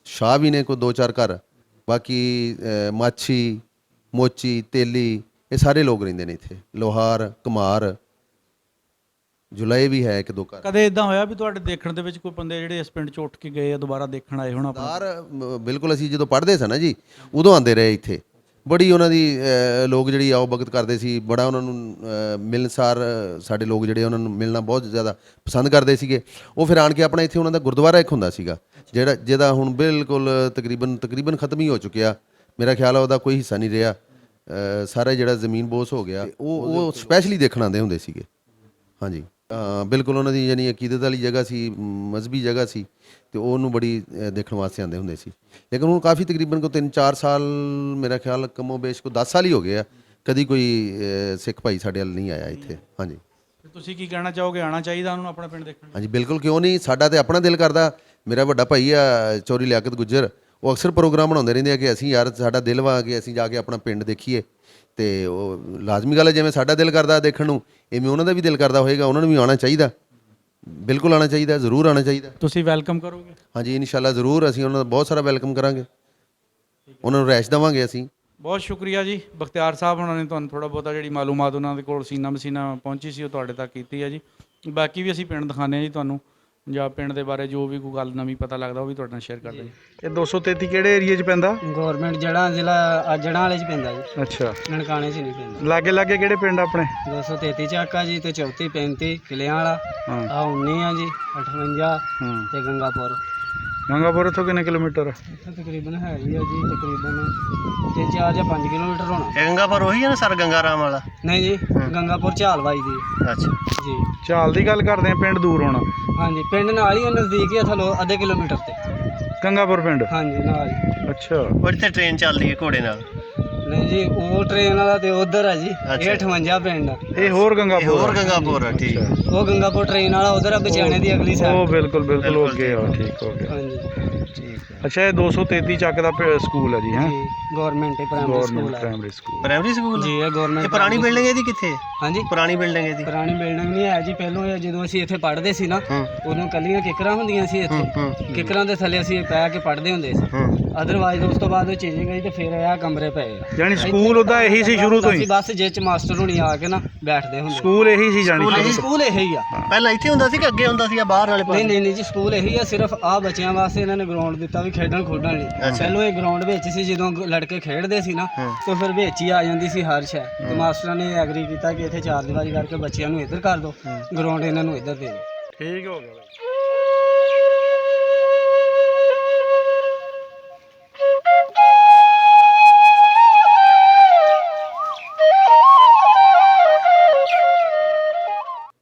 ਸ਼ਾਹ ਵੀ ਨੇ ਕੋਈ 2-4 ਘਰ। ਬਾਕੀ ਮਾਛੀ, ਮੋਚੀ, ਤੇਲੀ, ਇਹ ਸਾਰੇ ਲੋਕ ਰਹਿੰਦੇ ਨੇ ਇੱਥੇ। ਲੋਹਾਰ, ਕੁਮਾਰ, ਜੁਲਾਈ ਵੀ ਹੈ 1-2 ਘਰ। ਕਦੇ ਇਦਾਂ ਹੋਇਆ ਵੀ ਤੁਹਾਡੇ ਦੇਖਣ ਦੇ ਵਿੱਚ ਕੋਈ ਬੰਦੇ ਜਿਹੜੇ ਇਸ ਪਿੰਡ 'ਚ ਉੱਠ ਕੇ ਗਏ ਆ ਦੁਬਾਰਾ ਦੇਖਣ ਆਏ ਹੋਣ ਆਪਣਾ? ਬਿਲਕੁਲ, ਅਸੀਂ ਜਦੋਂ ਪੜ੍ਹਦੇ ਸੀ ਨਾ ਜੀ ਉਦੋਂ ਆਉਂਦੇ ਰਹੇ ਇੱਥੇ। ਬੜੀ ਉਹਨਾਂ ਦੀ ਲੋਕ ਜਿਹੜੀ ਆਓ ਭਗਤ ਕਰਦੇ ਸੀ, ਬੜਾ ਉਹਨਾਂ ਨੂੰ ਮਿਲਣਸਾਰ ਸਾਡੇ ਲੋਕ ਜਿਹੜੇ ਉਹਨਾਂ ਨੂੰ ਮਿਲਣਾ ਬਹੁਤ ਜ਼ਿਆਦਾ ਪਸੰਦ ਕਰਦੇ ਸੀਗੇ। ਉਹ ਫਿਰ ਆਣ ਕੇ ਆਪਣਾ ਇੱਥੇ ਉਹਨਾਂ ਦਾ ਗੁਰਦੁਆਰਾ ਇੱਕ ਹੁੰਦਾ ਸੀਗਾ ਜਿਹਦਾ ਹੁਣ ਬਿਲਕੁਲ ਤਕਰੀਬਨ ਖਤਮ ਹੀ ਹੋ ਚੁੱਕਿਆ। ਮੇਰਾ ਖਿਆਲ ਆ ਉਹਦਾ ਕੋਈ ਹਿੱਸਾ ਨਹੀਂ ਰਿਹਾ, ਸਾਰਾ ਜਿਹੜਾ ਜ਼ਮੀਨ ਬੋਸ ਹੋ ਗਿਆ। ਉਹ ਸਪੈਸ਼ਲੀ ਦੇਖਣ ਆਉਂਦੇ ਹੁੰਦੇ ਸੀਗੇ। ਹਾਂਜੀ, ਬਿਲਕੁਲ ਉਹਨਾਂ ਦੀ ਯਾਨੀ ਅਕੀਦਤ ਵਾਲੀ ਜਗ੍ਹਾ ਸੀ, ਮਜ਼ਹਬੀ ਜਗ੍ਹਾ ਸੀ, ਤੇ ਉਹਨੂੰ ਬੜੀ ਦੇਖਣ ਵਾਸਤੇ ਆਉਂਦੇ ਹੁੰਦੇ ਸੀ। ਲੇਕਿਨ ਹੁਣ ਕਾਫੀ ਤਕਰੀਬਨ ਕੋ 3-4 ਸਾਲ, ਮੇਰਾ ਖਿਆਲ ਕਮੋ ਬੇਸ਼ ਕੋ 10 ਸਾਲ ਹੀ ਹੋ ਗਏ ਆ, ਕਦੀ ਕੋਈ ਸਿੱਖ ਭਾਈ ਸਾਡੇ ਵੱਲ ਨਹੀਂ ਆਇਆ ਇੱਥੇ। ਹਾਂਜੀ, ਤੁਸੀਂ ਕੀ ਕਹਿਣਾ ਚਾਹੋਗੇ, ਆਉਣਾ ਚਾਹੀਦਾ ਉਹਨੂੰ ਆਪਣਾ ਪਿੰਡ ਦੇਖਣ? ਹਾਂਜੀ ਬਿਲਕੁਲ, ਕਿਉਂ ਨਹੀਂ। ਸਾਡਾ ਤੇ ਆਪਣਾ ਦਿਲ ਕਰਦਾ। ਮੇਰਾ ਵੱਡਾ ਭਾਈ ਆ ਚੌਰੀ ਲਿਆਕਤ ਗੁੱਜਰ, ਉਹ ਅਕਸਰ ਪ੍ਰੋਗਰਾਮ ਬਣਾਉਂਦੇ ਰਹਿੰਦੇ ਆ ਕਿ ਅਸੀਂ ਯਾਰ ਸਾਡਾ ਦਿਲ ਵਾ ਕਿ ਅਸੀਂ ਜਾ ਕੇ ਆਪਣਾ ਪਿੰਡ ਦੇਖੀਏ। ਤੇ ਉਹ ਲਾਜ਼ਮੀ ਗੱਲ ਹੈ, ਜਿਵੇਂ ਸਾਡਾ ਦਿਲ ਕਰਦਾ ਦੇਖਣ ਨੂੰ, ਇਵੇਂ ਉਹਨਾਂ ਦਾ ਵੀ ਦਿਲ ਕਰਦਾ ਹੋਏਗਾ। ਉਹਨਾਂ ਨੂੰ ਵੀ ਆਉਣਾ ਚਾਹੀਦਾ, ਬਿਲਕੁਲ ਆਉਣਾ ਚਾਹੀਦਾ, ਜ਼ਰੂਰ ਆਉਣਾ ਚਾਹੀਦਾ। ਤੁਸੀਂ ਵੈਲਕਮ ਕਰੋਗੇ? ਹਾਂਜੀ, ਇਨਸ਼ਾਅੱਲਾ ਜ਼ਰੂਰ। ਅਸੀਂ ਉਹਨਾਂ ਦਾ ਬਹੁਤ ਸਾਰਾ ਵੈਲਕਮ ਕਰਾਂਗੇ, ਉਹਨਾਂ ਨੂੰ ਰਹਿਸ਼ ਦੇਵਾਂਗੇ ਅਸੀਂ। ਬਹੁਤ ਸ਼ੁਕਰੀਆ ਜੀ ਬਖਤਿਆਰ ਸਾਹਿਬ, ਉਹਨਾਂ ਨੇ ਤੁਹਾਨੂੰ ਥੋੜਾ ਬਹੁਤਾ ਜਿਹੜੀ ਮਾਲੂਮਾਤ ਉਹਨਾਂ ਦੇ ਕੋਲ ਸੀਨਾ ਮਸੀਨਾ ਪਹੁੰਚੀ ਸੀ ਉਹ ਤੁਹਾਡੇ ਤੱਕ ਕੀਤੀ ਹੈ ਜੀ। ਬਾਕੀ ਵੀ ਅਸੀਂ ਪਿੰਡ ਦਿਖਾਉਂਦੇ ਹਾਂ ਜੀ ਤੁਹਾਨੂੰ, ਜਾਂ ਪਿੰਡ ਦੇ ਬਾਰੇ ਜੋ ਵੀ ਕੋਈ ਗੱਲ ਨਵੀਂ ਪਤਾ ਲੱਗਦਾ ਉਹ ਵੀ ਤੁਹਾਡੇ ਨਾਲ ਸ਼ੇਅਰ ਕਰਦੇ ਜੀ। ਇਹ 233 ਕਿਹੜੇ ਏਰੀਆ 'ਚ ਪੈਂਦਾ? ਗਵਰਨਮੈਂਟ ਜੜ੍ਹਾਂ ਜ਼ਿਲ੍ਹਾ ਜੜ੍ਹਾਂ ਵਾਲੇ 'ਚ ਪੈਂਦਾ ਜੀ, ਅੱਛਾ, ਨਨਕਾਣੇ 'ਚ ਨਹੀਂ ਪੈਂਦਾ। ਲਾਗੇ ਕਿਹੜੇ ਪਿੰਡ ਆਪਣੇ? 233 ਚੱਕ ਆ ਜੀ, ਤੇ 34, 35 ਕਿਲਿਆਂ ਵਾਲਾ, ਹਾਂ, ਆ 19 ਆ ਜੀ, 58 ਹਾਂ। ਤੇ ਗੰਗਾਪੁਰ। ਗੰਗਾਪੁਰ ਇੱਥੋਂ ਕਿੰਨੇ ਕਿਲੋਮੀਟਰ? ਇੱਥੇ ਤਕਰੀਬਨ ਹੈਗੀ ਆ ਜੀ, ਤਕਰੀਬਨ 4 ਜਾਂ 5 ਕਿਲੋਮੀਟਰ ਹੋਣਾ। ਗੰਗਾਪੁਰ ਉਹੀ ਹੈ ਨਾ ਸਰ, ਗੰਗਾ ਰਾਮ ਵਾਲਾ? ਨਹੀਂ ਜੀ, ਗੰਗਾਪੁਰ ਝਾਲਵਾਈ ਦੀ। ਅੱਛਾ ਜੀ, ਚਾਲ ਦੀ ਗੱਲ ਕਰਦੇ ਆ, ਪਿੰਡ ਦੂਰ ਹੋਣਾ? ਹਾਂਜੀ, ਪਿੰਡ ਨਾਲ ਹੀ ਆ, ਨਜ਼ਦੀਕ ਹੀ ਆ, ਥੱਲੋਂ ਅੱਧੇ ਕਿਲੋਮੀਟਰ ਤੇ। ਗੰਗਾਪੁਰ ਪਿੰਡ? ਹਾਂਜੀ, ਨਾਲ ਹੀ। ਅੱਛਾ, ਉਹ ਇੱਥੇ ਟ੍ਰੇਨ ਚੱਲਦੀ ਹੈ ਘੋੜੇ ਨਾਲ? ਨਹੀਂ ਜੀ, ਉਹ ਟ੍ਰੇਨ ਵਾਲਾ ਤੇ ਉਧਰ ਆ ਜੀ, ਇਹ 58 ਪਿੰਡ ਆ। ਇਹ ਹੋਰ ਗੰਗਾਪੁਰ? ਹੋਰ ਗੰਗਾਪੁਰ ਆ, ਠੀਕ ਹੈ। ਉਹ ਗੰਗਾਪੁਰ ਟ੍ਰੇਨ ਵਾਲਾ ਉਧਰ ਆ, ਬਚਿਆਣੇ ਦੀ ਅਗਲੀ ਉਹ ਸਾਈਡ। ਬਿਲਕੁਲ ਉਹ ਅੱਗੇ ਆ, ਠੀਕ ਹੋ ਗਿਆ। ਹਾਂਜੀ ਠੀਕ ਹੈ। ਅੱਛਾ, ਇਹ 233 ਚੱਕ ਦਾ ਸਕੂਲ ਹੈ ਜੀ? ਹੈ ਜੀ, ਗਵਰਨਮੈਂਟ ਪ੍ਰਾਇਮਰੀ ਸਕੂਲ ਗਵਰਨਮੈਂਟ ਹੈ ਪ੍ਰਾਇਮਰੀ ਸਕੂਲ। ਪ੍ਰਾਇਮਰੀ ਸਕੂਲ ਜੀ, ਇਹ ਗਵਰਨਮੈਂਟ। ਇਹ ਪੁਰਾਣੀ ਬਿਲਡਿੰਗ ਇਹਦੀ ਕਿੱਥੇ ਹੈ? ਹਾਂਜੀ, ਪੁਰਾਣੀ ਬਿਲਡਿੰਗ ਇਹਦੀ? ਪੁਰਾਣੀ ਬਿਲਡਿੰਗ ਨਹੀਂ ਹੈ ਜੀ। ਪਹਿਲੋਂ ਇਹ ਜਦੋਂ ਅਸੀਂ ਇੱਥੇ ਪੜ੍ਹਦੇ ਸੀ ਨਾ, ਉਦੋਂ ਕੱਲੀਆਂ ਕਿਕਰਾਂ ਹੁੰਦੀਆਂ ਸੀ ਇੱਥੇ। ਕਿਕਰਾਂ ਦੇ ਥੱਲੇ ਅਸੀਂ ਪੈ ਕੇ ਪੜ੍ਹਦੇ ਹੁੰਦੇ ਸੀ। ਅਦਰਵਾਈਜ਼ ਉਸ ਤੋਂ ਬਾਅਦ ਉਹ ਚੇਂਜਿੰਗ ਆਈ ਤੇ ਫਿਰ ਇਹ ਕਮਰੇ ਪਏ ਆ। ਯਾਨੀ ਸਕੂਲ ਉਹਦਾ ਇਹੀ ਸੀ ਸ਼ੁਰੂ ਤੋਂ ਹੀ? ਅਸੀਂ ਬਸ ਜੇ ਚ ਮਾਸਟਰ ਹੁਣੀ ਆ ਕੇ ਨਾ ਬੈਠਦੇ ਹੁੰਦੇ। ਸਕੂਲ ਇਹੀ ਸੀ ਜਾਣੀ? ਹਾਂਜੀ, ਸਕੂਲ ਇਹੀ ਆ। ਪਹਿਲਾਂ ਇੱਥੇ ਹੁੰਦਾ ਸੀ ਕਿ ਅੱਗੇ ਹੁੰਦਾ ਸੀ ਆ ਬਾਹਰ ਵਾਲੇ ਪਾਸੇ? ਨਹੀਂ ਜੀ, ਸਕੂਲ ਇਹੀ ਆ। ਸਿਰਫ ਆ ਬੱਚਿਆਂ ਵਾਸਤੇ ਇਹਨਾਂ ਨੇ ਗਰਾਊਂਡ ਦਿੱਤਾ ਵੀ ਖੇਡਣ ਖੁੱਡਣ ਲਈ। ਪਹਿਲੋਂ ਇਹ ਗਰਾਊਂਡ ਵਿੱਚ ਸੀ, ਜਦੋਂ ਲੜਕੇ ਖੇਡਦੇ ਸੀ ਨਾ ਤੇ ਫਿਰ ਵਿੱਚ ਹੀ ਆ ਜਾਂਦੀ ਸੀ ਹਰ ਸ਼ੈ। ਤੇ ਮਾਸਟਰਾਂ ਨੇ ਐਗਰੀ ਕੀਤਾ ਕਿ ਇੱਥੇ 4 ਦੀਵਾਰੀ ਕਰਕੇ ਬੱਚਿਆਂ ਨੂੰ ਇੱਧਰ ਕਰ ਦਿਓ, ਗਰਾਊਂਡ ਇਹਨਾਂ ਨੂੰ ਇੱਧਰ ਦੇ ਦਿਓ। ਠੀਕ ਹੋ ਗਿਆ।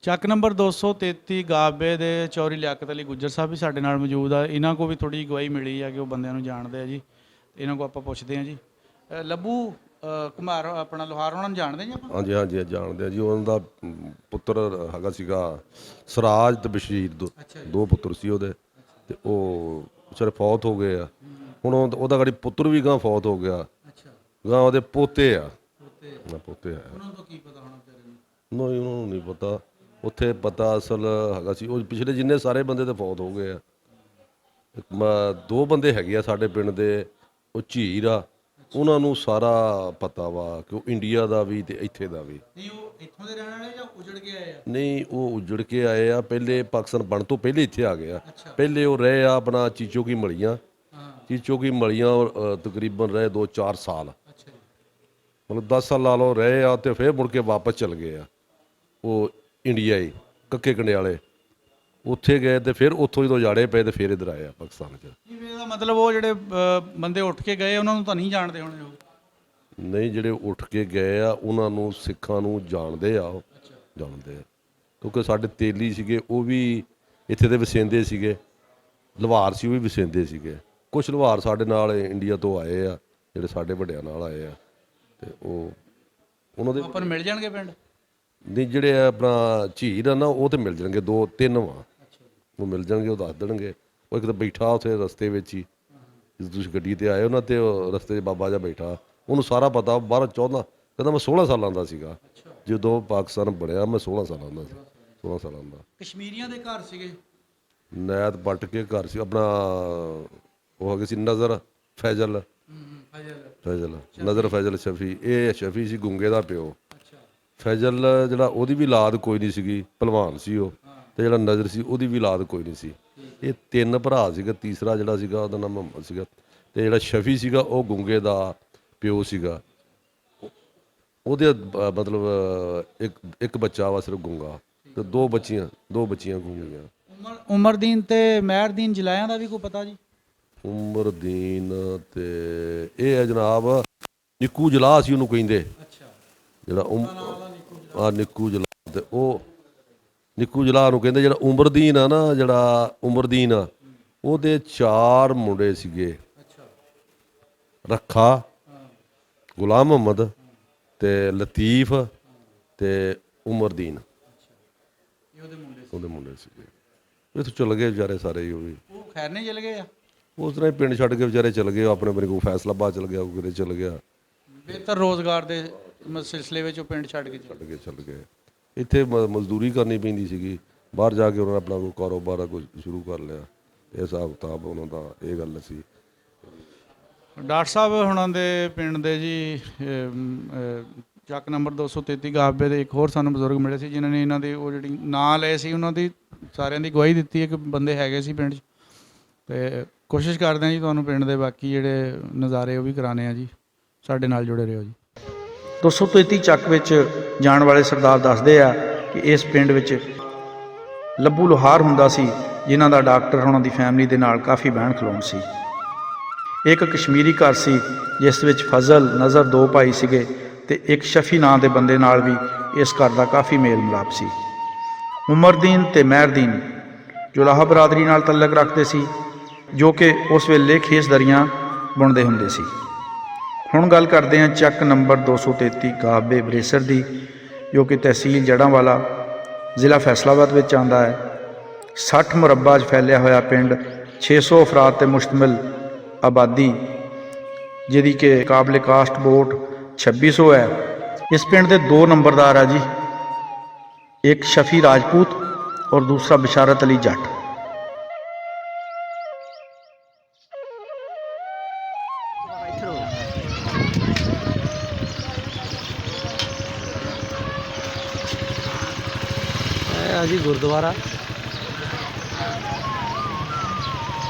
ਚੱਕ ਨੰਬਰ 233 ਗਾਬੇ ਦੇ ਚੌਰੀ ਲਿਆਕਤ ਅਲੀ ਗੁੱਜਰ ਸਾਹਿਬ ਵੀ ਸਾਡੇ ਨਾਲ ਮੌਜੂਦ ਆ। ਇਹਨਾਂ ਕੋ ਵੀ ਥੋੜੀ ਗਵਾਹੀ ਮਿਲੀ ਆ ਕਿ ਉਹ ਬੰਦਿਆਂ ਨੂੰ ਜਾਣਦੇ ਆ ਜੀ। ਇਹਨਾਂ ਕੋ ਆਪਾਂ ਪੁੱਛਦੇ ਆ ਜੀ। ਲੱਭੂ ਕੁਮਾਰ ਆਪਣਾ ਲੋਹਾਰ ਉਹਨਾਂ ਨੂੰ ਜਾਣਦੇ ਜੀ ਆਪਾਂ? ਹਾਂਜੀ ਹਾਂਜੀ ਜਾਣਦੇ ਆ ਜੀ। ਉਹਨਾਂ ਦਾ ਪੁੱਤਰ ਹੈਗਾ ਸੀਗਾ ਸਰਾਜ ਤੇ ਬਸ਼ੀਰ, ਦੋ ਪੁੱਤਰ ਸੀ ਉਹਦੇ, ਤੇ ਉਹ ਵਿਚਾਰੇ ਫੌਤ ਹੋ ਗਏ ਆ। ਹੁਣ ਉਹਦਾ ਗਾੜੀ ਪੁੱਤਰ ਵੀ ਗਾਂ ਫੌਤ ਹੋ ਗਿਆ। ਗਾਂ ਉਹਦੇ ਪੋਤੇ ਆ। ਪੋਤੇ ਆ। ਉਹਨਾਂ ਤੋਂ ਕੀ ਪਤਾ ਹੋਣਾ ਵਿਚਾਰੇ ਨੂੰ? ਨਹੀਂ, ਉਹਨਾਂ ਨੂੰ ਨਹੀਂ ਪਤਾ। ਉੱਥੇ ਪਤਾ ਅਸਲ ਹੈਗਾ ਸੀ ਉਹ ਪਿਛਲੇ ਜਿੰਨੇ ਸਾਰੇ ਬੰਦੇ ਤੇ ਫੌਤ ਹੋ ਗਏ ਆ। 2 ਬੰਦੇ ਹੈਗੇ ਆ ਸਾਡੇ ਪਿੰਡ ਦੇ, ਉਹ ਝੀਰ ਆ, ਉਹਨਾਂ ਨੂੰ ਸਾਰਾ ਪਤਾ ਵਾ ਕਿ ਉਹ ਇੰਡੀਆ ਦਾ ਵੀ ਤੇ ਇੱਥੇ ਦਾ ਵੀ। ਨਹੀਂ, ਉਹ ਇੱਥੋਂ ਦੇ ਰਹਿਣ ਵਾਲੇ ਜਾਂ ਉਜੜ ਕੇ ਆਏ ਆ? ਨਹੀਂ, ਉਹ ਉਜੜ ਕੇ ਆਏ ਆ। ਪਹਿਲੇ ਪਾਕਿਸਤਾਨ ਬਣ ਤੋਂ ਪਹਿਲੇ ਇੱਥੇ ਆ ਗਏ ਆ। ਪਹਿਲੇ ਉਹ ਰਹੇ ਆ ਆਪਣਾ ਚੀਚੋ ਕੀ ਮਲੀਆਂ। ਚੀਚੋ ਕੀ ਮਲੀਆਂ ਤਕਰੀਬਨ ਰਹੇ 2-4 ਸਾਲ, ਮਤਲਬ 10 ਸਾਲ ਲਾ ਲਓ ਰਹੇ ਆ, ਤੇ ਫਿਰ ਮੁੜ ਕੇ ਵਾਪਸ ਚਲ ਗਏ ਆ ਉਹ ਇੰਡੀਆ ਹੀ, ਕੱਕੇ ਕੰਡਿਆਲੇ ਉੱਥੇ ਗਏ, ਤੇ ਫਿਰ ਉੱਥੋਂ ਜਦੋਂ ਜਾੜੇ ਪਏ ਤੇ ਫਿਰ ਇੱਧਰ ਆਏ ਆ ਪਾਕਿਸਤਾਨ 'ਚ। ਇਹਦਾ ਮਤਲਬ ਉਹ ਜਿਹੜੇ ਬੰਦੇ ਉੱਠ ਕੇ ਗਏ ਉਹਨਾਂ ਨੂੰ ਤਾਂ ਨਹੀਂ ਜਾਣਦੇ ਹੋਣੇ ਉਹ? ਨਹੀਂ, ਜਿਹੜੇ ਉੱਠ ਕੇ ਗਏ ਆ ਉਹਨਾਂ ਨੂੰ ਸਿੱਖਾਂ ਨੂੰ ਜਾਣਦੇ ਆ, ਉਹ ਜਾਣਦੇ ਆ, ਕਿਉਂਕਿ ਸਾਡੇ ਤੇਲੀ ਸੀਗੇ ਉਹ ਵੀ ਇੱਥੇ ਦੇ ਵਸਿੰਦੇ ਸੀਗੇ। ਲੁਹਾਰ ਸੀ ਉਹ ਵੀ ਵਸਿੰਦੇ ਸੀਗੇ। ਕੁਛ ਲੁਹਾਰ ਸਾਡੇ ਨਾਲ ਇੰਡੀਆ ਤੋਂ ਆਏ ਆ, ਜਿਹੜੇ ਸਾਡੇ ਵੱਡਿਆਂ ਨਾਲ ਆਏ ਆ, ਤੇ ਉਹ ਉਹਨਾਂ ਦੇ ਆਪਾਂ ਨੂੰ ਮਿਲ ਜਾਣਗੇ ਪਿੰਡ? ਨਹੀਂ ਜਿਹੜੇ ਆਪਣਾ ਝੀਰ ਆ ਨਾ ਉਹ ਤੇ ਮਿਲ ਜਾਣਗੇ, 2-3 ਵਾ ਉਹ ਮਿਲ ਜਾਣਗੇ, ਉਹ ਦੱਸ ਦੇਣਗੇ। ਉਹ ਇੱਕ ਤਾਂ ਬੈਠਾ ਉੱਥੇ ਰਸਤੇ ਵਿੱਚ ਹੀ, ਜਦੋਂ ਤੁਸੀਂ ਗੱਡੀ ਤੇ ਆਏ ਹੋ ਨਾ ਤੇ ਉਹ ਰਸਤੇ 'ਚ ਬਾਬਾ ਜਿਹਾ ਬੈਠਾ, ਉਹਨੂੰ ਸਾਰਾ ਪਤਾ। 12-14 ਕਹਿੰਦਾ ਮੈਂ 16 ਸਾਲਾਂ ਦਾ ਸੀਗਾ ਜਦੋਂ ਪਾਕਿਸਤਾਨ ਬਣਿਆ, ਮੈਂ 16 ਸਾਲਾਂ ਦਾ ਸੀ, 16 ਸਾਲਾਂ ਦਾ। ਕਸ਼ਮੀਰੀਆਂ ਦੇ ਘਰ ਸੀਗੇ, ਨੈਤ ਪੱਟ ਕੇ ਘਰ ਸੀ ਆਪਣਾ। ਉਹ ਹੈਗੇ ਸੀ ਨਜ਼ਰ ਫੈਜ਼ਲ, ਨਜ਼ਰ ਫੈਜ਼ਲ ਸ਼ਫੀ। ਇਹ ਸ਼ਫੀ ਸੀ ਗੁੰਗੇ ਦਾ ਪਿਓ। ਫੈਜ਼ਲ ਜਿਹੜਾ ਉਹਦੀ ਵੀ ਔਲਾਦ ਕੋਈ ਨਹੀਂ ਸੀਗੀ, ਭਲਵਾਨ ਸੀ ਉਹ। ਤੇ ਜਿਹੜਾ ਨਜ਼ਰ ਸੀ ਉਹਦੀ ਵੀ ਔਲਾਦ ਕੋਈ ਨਹੀਂ ਸੀ। ਇਹ 3 ਭਰਾ ਸੀਗੇ, ਤੀਸਰਾ ਜਿਹੜਾ ਸੀਗਾ ਉਹਦਾ ਨਾਮ ਮੁਹੰਮਦ ਸੀਗਾ। ਤੇ ਜਿਹੜਾ ਸ਼ਫੀ ਸੀਗਾ ਉਹ ਗੁੰਗੇ ਦਾ ਪਿਓ ਸੀਗਾ। ਉਹਦੇ ਮਤਲਬ ਇੱਕ ਬੱਚਾ ਵਾ ਸਿਰਫ ਗੁੰਗਾ, ਤੇ 2 ਬੱਚੀਆਂ ਗੁੰਗੀਆਂ। ਉਮਰਦੀਨ ਤੇ ਮਹਿਰਦੀਨ ਜਲਾਇਆਂ ਦਾ ਵੀ ਕੋਈ ਪਤਾ ਜੀ? ਉਮਰਦੀਨ ਤੇ ਇਹ ਹੈ ਜਨਾਬ ਨਿੱਕੂ ਜਲਾਹ ਸੀ ਉਹਨੂੰ ਕਹਿੰਦੇ। ਜਿਹੜਾ ਨਿੱਕੂ ਜਲਾਹ, ਤੇ ਉਹ ਨਿੱਕੂ ਜਲਾਹ ਨੂੰ ਕਹਿੰਦੇ। ਜਿਹੜਾ ਉਮਰਦੀਨ ਆ ਨਾ, ਜਿਹੜਾ ਉਮਰਦੀਨ ਆ ਉਹਦੇ 4 ਮੁੰਡੇ ਸੀਗੇ, ਰੱਖਾ, ਗੁਲਾਮ ਮੁਹੰਮਦ ਤੇ ਲਤੀਫ ਤੇ ਉਮਰਦੀਨ। ਉਹਦੇ ਮੁੰਡੇ ਸੀਗੇ। ਇੱਥੋਂ ਚਲੇ ਗਏ ਵਿਚਾਰੇ ਸਾਰੇ ਹੀ। ਉਹ ਵੀ ਖੈਰ ਨਹੀਂ ਚਲੇ ਗਏ ਆ, ਉਸ ਤਰ੍ਹਾਂ ਹੀ ਪਿੰਡ ਛੱਡ ਕੇ ਵਿਚਾਰੇ ਚਲੇ ਗਏ। ਆਪਣੇ ਆਪਣੇ ਕੋਲ ਫੈਸਲਾਬਾਦ ਚਲ ਗਿਆ, ਕਿਤੇ ਚਲ ਗਿਆ। ਬਿਹਤਰ ਰੋਜ਼ਗਾਰ ਦੇ ਸਿਲਸਿਲੇ ਵਿੱਚ ਉਹ ਪਿੰਡ ਛੱਡ ਗਏ। ਇੱਥੇ ਮਜ਼ਦੂਰੀ ਕਰਨੀ ਪੈਂਦੀ ਸੀਗੀ, ਬਾਹਰ ਜਾ ਕੇ ਉਹਨਾਂ ਨੇ ਆਪਣਾ ਕੋਈ ਕਾਰੋਬਾਰ ਕੋਈ ਸ਼ੁਰੂ ਕਰ ਲਿਆ। ਇਹ ਹਿਸਾਬ ਕਿਤਾਬ ਉਹਨਾਂ ਦਾ, ਇਹ ਗੱਲ ਸੀ। ਡਾਕਟਰ ਸਾਹਿਬ ਹੁਣਾਂ ਦੇ ਪਿੰਡ ਦੇ ਜੀ ਚੱਕ ਨੰਬਰ 233 ਗਾਬੇ ਦੇ ਇੱਕ ਹੋਰ ਸਾਨੂੰ ਬਜ਼ੁਰਗ ਮਿਲੇ ਸੀ, ਜਿਨ੍ਹਾਂ ਨੇ ਇਹਨਾਂ ਦੇ ਉਹ ਜਿਹੜੀ ਨਾਂ ਲਏ ਸੀ, ਉਹਨਾਂ ਦੀ ਸਾਰਿਆਂ ਦੀ ਗਵਾਹੀ ਦਿੱਤੀ ਹੈ ਕਿ ਬੰਦੇ ਹੈਗੇ ਸੀ ਪਿੰਡ 'ਚ। ਤੇ ਕੋਸ਼ਿਸ਼ ਕਰਦੇ ਹਾਂ ਜੀ ਤੁਹਾਨੂੰ ਪਿੰਡ ਦੇ ਬਾਕੀ ਜਿਹੜੇ ਨਜ਼ਾਰੇ ਉਹ ਵੀ ਕਰਾਣੇ ਆ ਜੀ। ਸਾਡੇ ਨਾਲ ਜੁੜੇ ਰਹੋ ਜੀ। 233 ਚੱਕ ਵਿੱਚ ਜਾਣ ਵਾਲੇ ਸਰਦਾਰ ਦੱਸਦੇ ਆ ਕਿ ਇਸ ਪਿੰਡ ਵਿੱਚ ਲੱਭੂ ਲੋਹਾਰ ਹੁੰਦਾ ਸੀ, ਜਿਨ੍ਹਾਂ ਦਾ ਡਾਕਟਰ ਉਹਨਾਂ ਦੀ ਫੈਮਿਲੀ ਦੇ ਨਾਲ ਕਾਫੀ ਬਹਿਣ ਖਲੋਣ ਸੀ। ਇੱਕ ਕਸ਼ਮੀਰੀ ਘਰ ਸੀ ਜਿਸ ਵਿੱਚ ਫਜ਼ਲ, ਨਜ਼ਰ 2 ਭਾਈ ਸੀਗੇ, ਤੇ ਇੱਕ ਸ਼ਫੀ ਨਾਂ ਦੇ ਬੰਦੇ ਨਾਲ ਵੀ ਇਸ ਘਰ ਦਾ ਕਾਫੀ ਮੇਲ ਮਿਲਾਪ ਸੀ। ਉਮਰਦੀਨ ਤੇ ਮਹਿਰਦੀਨ ਜੁਲਾਹਾ ਬਰਾਦਰੀ ਨਾਲ ਤਲਕ ਰੱਖਦੇ ਸੀ, ਜੋ ਕਿ ਉਸ ਵੇਲੇ ਖੇਸ ਦਰੀਆਂ ਬੁਣਦੇ ਹੁੰਦੇ ਸੀ। ਹੁਣ ਗੱਲ ਕਰਦੇ ਹਾਂ ਚੱਕ ਨੰਬਰ 233 ਗਾਬੇ ਬਰੇਸਰ ਦੀ, ਜੋ ਕਿ ਤਹਿਸੀਲ ਜੜ੍ਹਾਂਵਾਲਾ, ਜ਼ਿਲ੍ਹਾ ਫੈਸਲਾਬਾਦ ਵਿੱਚ ਆਉਂਦਾ ਹੈ। 60 ਮੁਰੱਬਾ 'ਚ ਫੈਲਿਆ ਹੋਇਆ ਪਿੰਡ, 600 ਅਫਰਾਦ ਤੇ ਮੁਸ਼ਤਮਿਲ ਆਬਾਦੀ, ਜਿਹਦੀ ਕਿ ਕਾਬਲੇ ਕਾਸਟ ਵੋਟ 2600 ਹੈ। ਇਸ ਪਿੰਡ ਦੇ 2 ਨੰਬਰਦਾਰ ਆ ਜੀ, ਇੱਕ ਸ਼ਫੀ ਰਾਜਪੂਤ ਔਰ ਦੂਸਰਾ ਬਿਸ਼ਾਰਤ ਅਲੀ ਜੱਟ। ਜੀ ਗੁਰਦੁਆਰਾ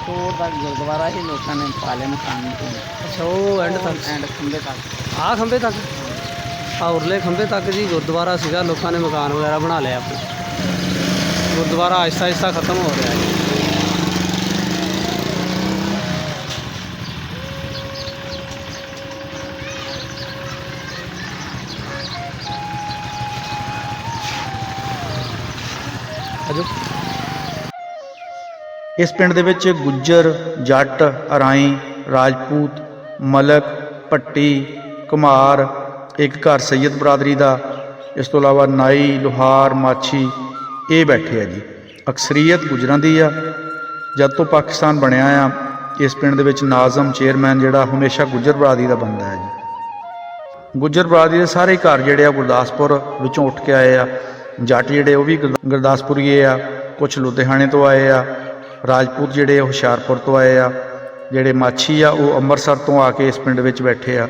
ਹੋਰ ਦਾ ਗੁਰਦੁਆਰਾ ਹੀ ਲੋਕਾਂ ਨੇ ਪਾਲੇ ਮਕਾਨ ਤੋਂ। ਅੱਛਾ, ਉਹ ਐਂਡ ਖੰਭੇ ਤੱਕ, ਆਹ ਖੰਭੇ ਤੱਕ, ਆਹ ਉਰਲੇ ਖੰਭੇ ਤੱਕ ਜੀ ਗੁਰਦੁਆਰਾ ਸੀਗਾ। ਲੋਕਾਂ ਨੇ ਮਕਾਨ ਵਗੈਰਾ ਬਣਾ ਲਿਆ ਆਪਣੇ। ਗੁਰਦੁਆਰਾ ਆਹਿਸਤਾ ਆਹਿਸਤਾ ਖਤਮ ਹੋ ਰਿਹਾ ਹੈ। ਇਸ ਪਿੰਡ ਦੇ ਵਿੱਚ ਗੁੱਜਰ, ਜੱਟ, ਅਰਾਈ, ਰਾਜਪੂਤ, ਮਲਕ, ਭੱਟੀ, ਕੁਮਾਰ, ਇੱਕ ਘਰ ਸੈਦ ਬਰਾਦਰੀ ਦਾ, ਇਸ ਤੋਂ ਇਲਾਵਾ ਨਾਈ, ਲੋਹਾਰ, ਮਾਛੀ, ਇਹ ਬੈਠੇ ਆ ਜੀ। ਅਕਸਰੀਅਤ ਗੁੱਜਰਾਂ ਦੀ ਆ। ਜਦ ਤੋਂ ਪਾਕਿਸਤਾਨ ਬਣਿਆ ਆ, ਇਸ ਪਿੰਡ ਦੇ ਵਿੱਚ ਨਾਜ਼ਮ ਚੇਅਰਮੈਨ ਜਿਹੜਾ ਹਮੇਸ਼ਾ ਗੁੱਜਰ ਬਰਾਦਰੀ ਦਾ ਬੰਦਾ ਹੈ ਜੀ। ਗੁੱਜਰ ਬਰਾਦਰੀ ਦੇ ਸਾਰੇ ਘਰ ਜਿਹੜੇ ਆ ਗੁਰਦਾਸਪੁਰ ਵਿੱਚੋਂ ਉੱਠ ਕੇ ਆਏ ਆ। ਜੱਟ ਜਿਹੜੇ ਉਹ ਵੀ ਗੁਰਦਾਸਪੁਰੀਏ ਆ, ਕੁਛ ਲੁਧਿਆਣੇ ਤੋਂ ਆਏ ਆ। ਰਾਜਪੂਤ ਜਿਹੜੇ ਹੁਸ਼ਿਆਰਪੁਰ ਤੋਂ ਆਏ ਆ। ਜਿਹੜੇ ਮਾਛੀ ਆ ਉਹ ਅੰਮ੍ਰਿਤਸਰ ਤੋਂ ਆ ਕੇ ਇਸ ਪਿੰਡ ਵਿੱਚ ਬੈਠੇ ਆ।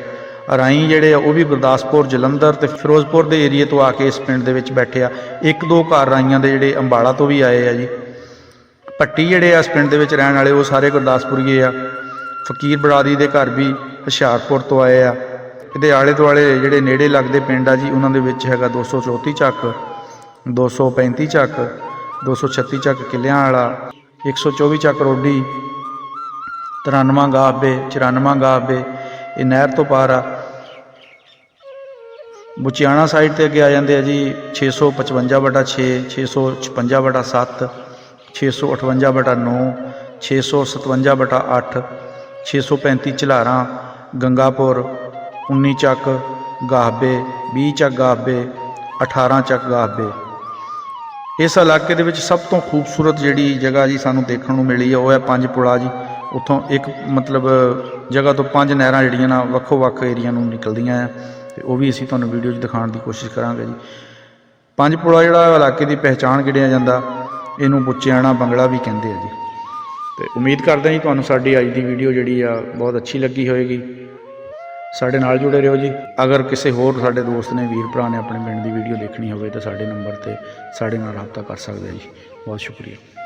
ਅਰਾਈ ਜਿਹੜੇ ਆ ਉਹ ਵੀ ਗੁਰਦਾਸਪੁਰ, ਜਲੰਧਰ ਤੇ ਫਿਰੋਜ਼ਪੁਰ ਦੇ ਏਰੀਏ ਤੋਂ ਆ ਕੇ ਇਸ ਪਿੰਡ ਦੇ ਵਿੱਚ ਬੈਠੇ ਆ। 1-2 ਘਰ ਰਾਈਆਂ ਦੇ ਜਿਹੜੇ ਅੰਬਾਲਾ ਤੋਂ ਵੀ ਆਏ ਆ ਜੀ। ਭੱਟੀ ਜਿਹੜੇ ਆ ਇਸ ਪਿੰਡ ਦੇ ਵਿੱਚ ਰਹਿਣ ਵਾਲੇ, ਉਹ ਸਾਰੇ ਗੁਰਦਾਸਪੁਰੀਏ ਆ। ਫਕੀਰ ਬਰਾਦਰੀ ਦੇ ਘਰ ਵੀ ਹੁਸ਼ਿਆਰਪੁਰ ਤੋਂ ਆਏ ਆ। ਇਹਦੇ ਆਲੇ ਦੁਆਲੇ ਜਿਹੜੇ ਨੇੜੇ ਲੱਗਦੇ ਪਿੰਡ ਆ ਜੀ, ਉਹਨਾਂ ਦੇ ਵਿੱਚ ਹੈਗਾ 234 ਚੱਕ, 235 ਚੱਕ, 236 ਚੱਕ ਕਿੱਲਿਆਂ ਵਾਲਾ, 124 ਚੱਕ ਰੋਡੀ, 93 ਗਾਬੇ, 94 ਗਾਬੇ, ਇਹ ਨਹਿਰ ਤੋਂ ਪਾਰ ਆ। ਬੁਚਿਆਣਾ ਸਾਈਡ ਤੇ ਅੱਗੇ ਆ ਜਾਂਦੇ ਆ ਜੀ 655/6, 656/7, 658/9, 657/8, 635 ਝਲਾਰਾਂ, ਗੰਗਾਪੁਰ, 19 ਚੱਕ ਗਾਬੇ, 20 ਚੱਕ ਗਾਬੇ, 18 ਚੱਕ ਗਾਬੇ। ਇਸ ਇਲਾਕੇ ਦੇ ਵਿੱਚ ਸਭ ਤੋਂ ਖੂਬਸੂਰਤ ਜਿਹੜੀ ਜਗ੍ਹਾ ਜੀ ਸਾਨੂੰ ਦੇਖਣ ਨੂੰ ਮਿਲੀ ਹੈ ਉਹ ਹੈ ਪੰਜ ਪੁਲਾ ਜੀ। ਉੱਥੋਂ ਇੱਕ ਮਤਲਬ ਜਗ੍ਹਾ ਤੋਂ 5 ਨਹਿਰਾਂ ਜਿਹੜੀਆਂ ਨਾ ਵੱਖੋ ਵੱਖ ਏਰੀਆ ਨੂੰ ਨਿਕਲਦੀਆਂ ਆ, ਅਤੇ ਉਹ ਵੀ ਅਸੀਂ ਤੁਹਾਨੂੰ ਵੀਡੀਓ 'ਚ ਦਿਖਾਉਣ ਦੀ ਕੋਸ਼ਿਸ਼ ਕਰਾਂਗੇ ਜੀ। ਪੰਜ ਪੁਲਾ ਜਿਹੜਾ ਇਲਾਕੇ ਦੀ ਪਹਿਚਾਣ ਗਿਣਿਆ ਜਾਂਦਾ, ਇਹਨੂੰ ਬੁੱਚਿਆਣਾ ਬੰਗਲਾ ਵੀ ਕਹਿੰਦੇ ਆ ਜੀ। ਅਤੇ ਉਮੀਦ ਕਰਦੇ ਹਾਂ ਜੀ ਤੁਹਾਨੂੰ ਸਾਡੀ ਅੱਜ ਦੀ ਵੀਡੀਓ ਜਿਹੜੀ ਆ ਬਹੁਤ ਅੱਛੀ ਲੱਗੀ ਹੋਏਗੀ। ਸਾਡੇ ਨਾਲ ਜੁੜੇ ਰਹੋ ਜੀ। ਅਗਰ ਕਿਸੇ ਹੋਰ ਸਾਡੇ ਦੋਸਤ ਨੇ, ਵੀਰ ਭਰਾ ਨੇ ਆਪਣੇ ਪਿੰਡ ਦੀ ਵੀਡੀਓ ਦੇਖਣੀ ਹੋਵੇ ਤਾਂ ਸਾਡੇ ਨੰਬਰ 'ਤੇ ਸਾਡੇ ਨਾਲ ਰਾਬਤਾ ਕਰ ਸਕਦੇ ਜੀ। ਬਹੁਤ ਸ਼ੁਕਰੀਆ।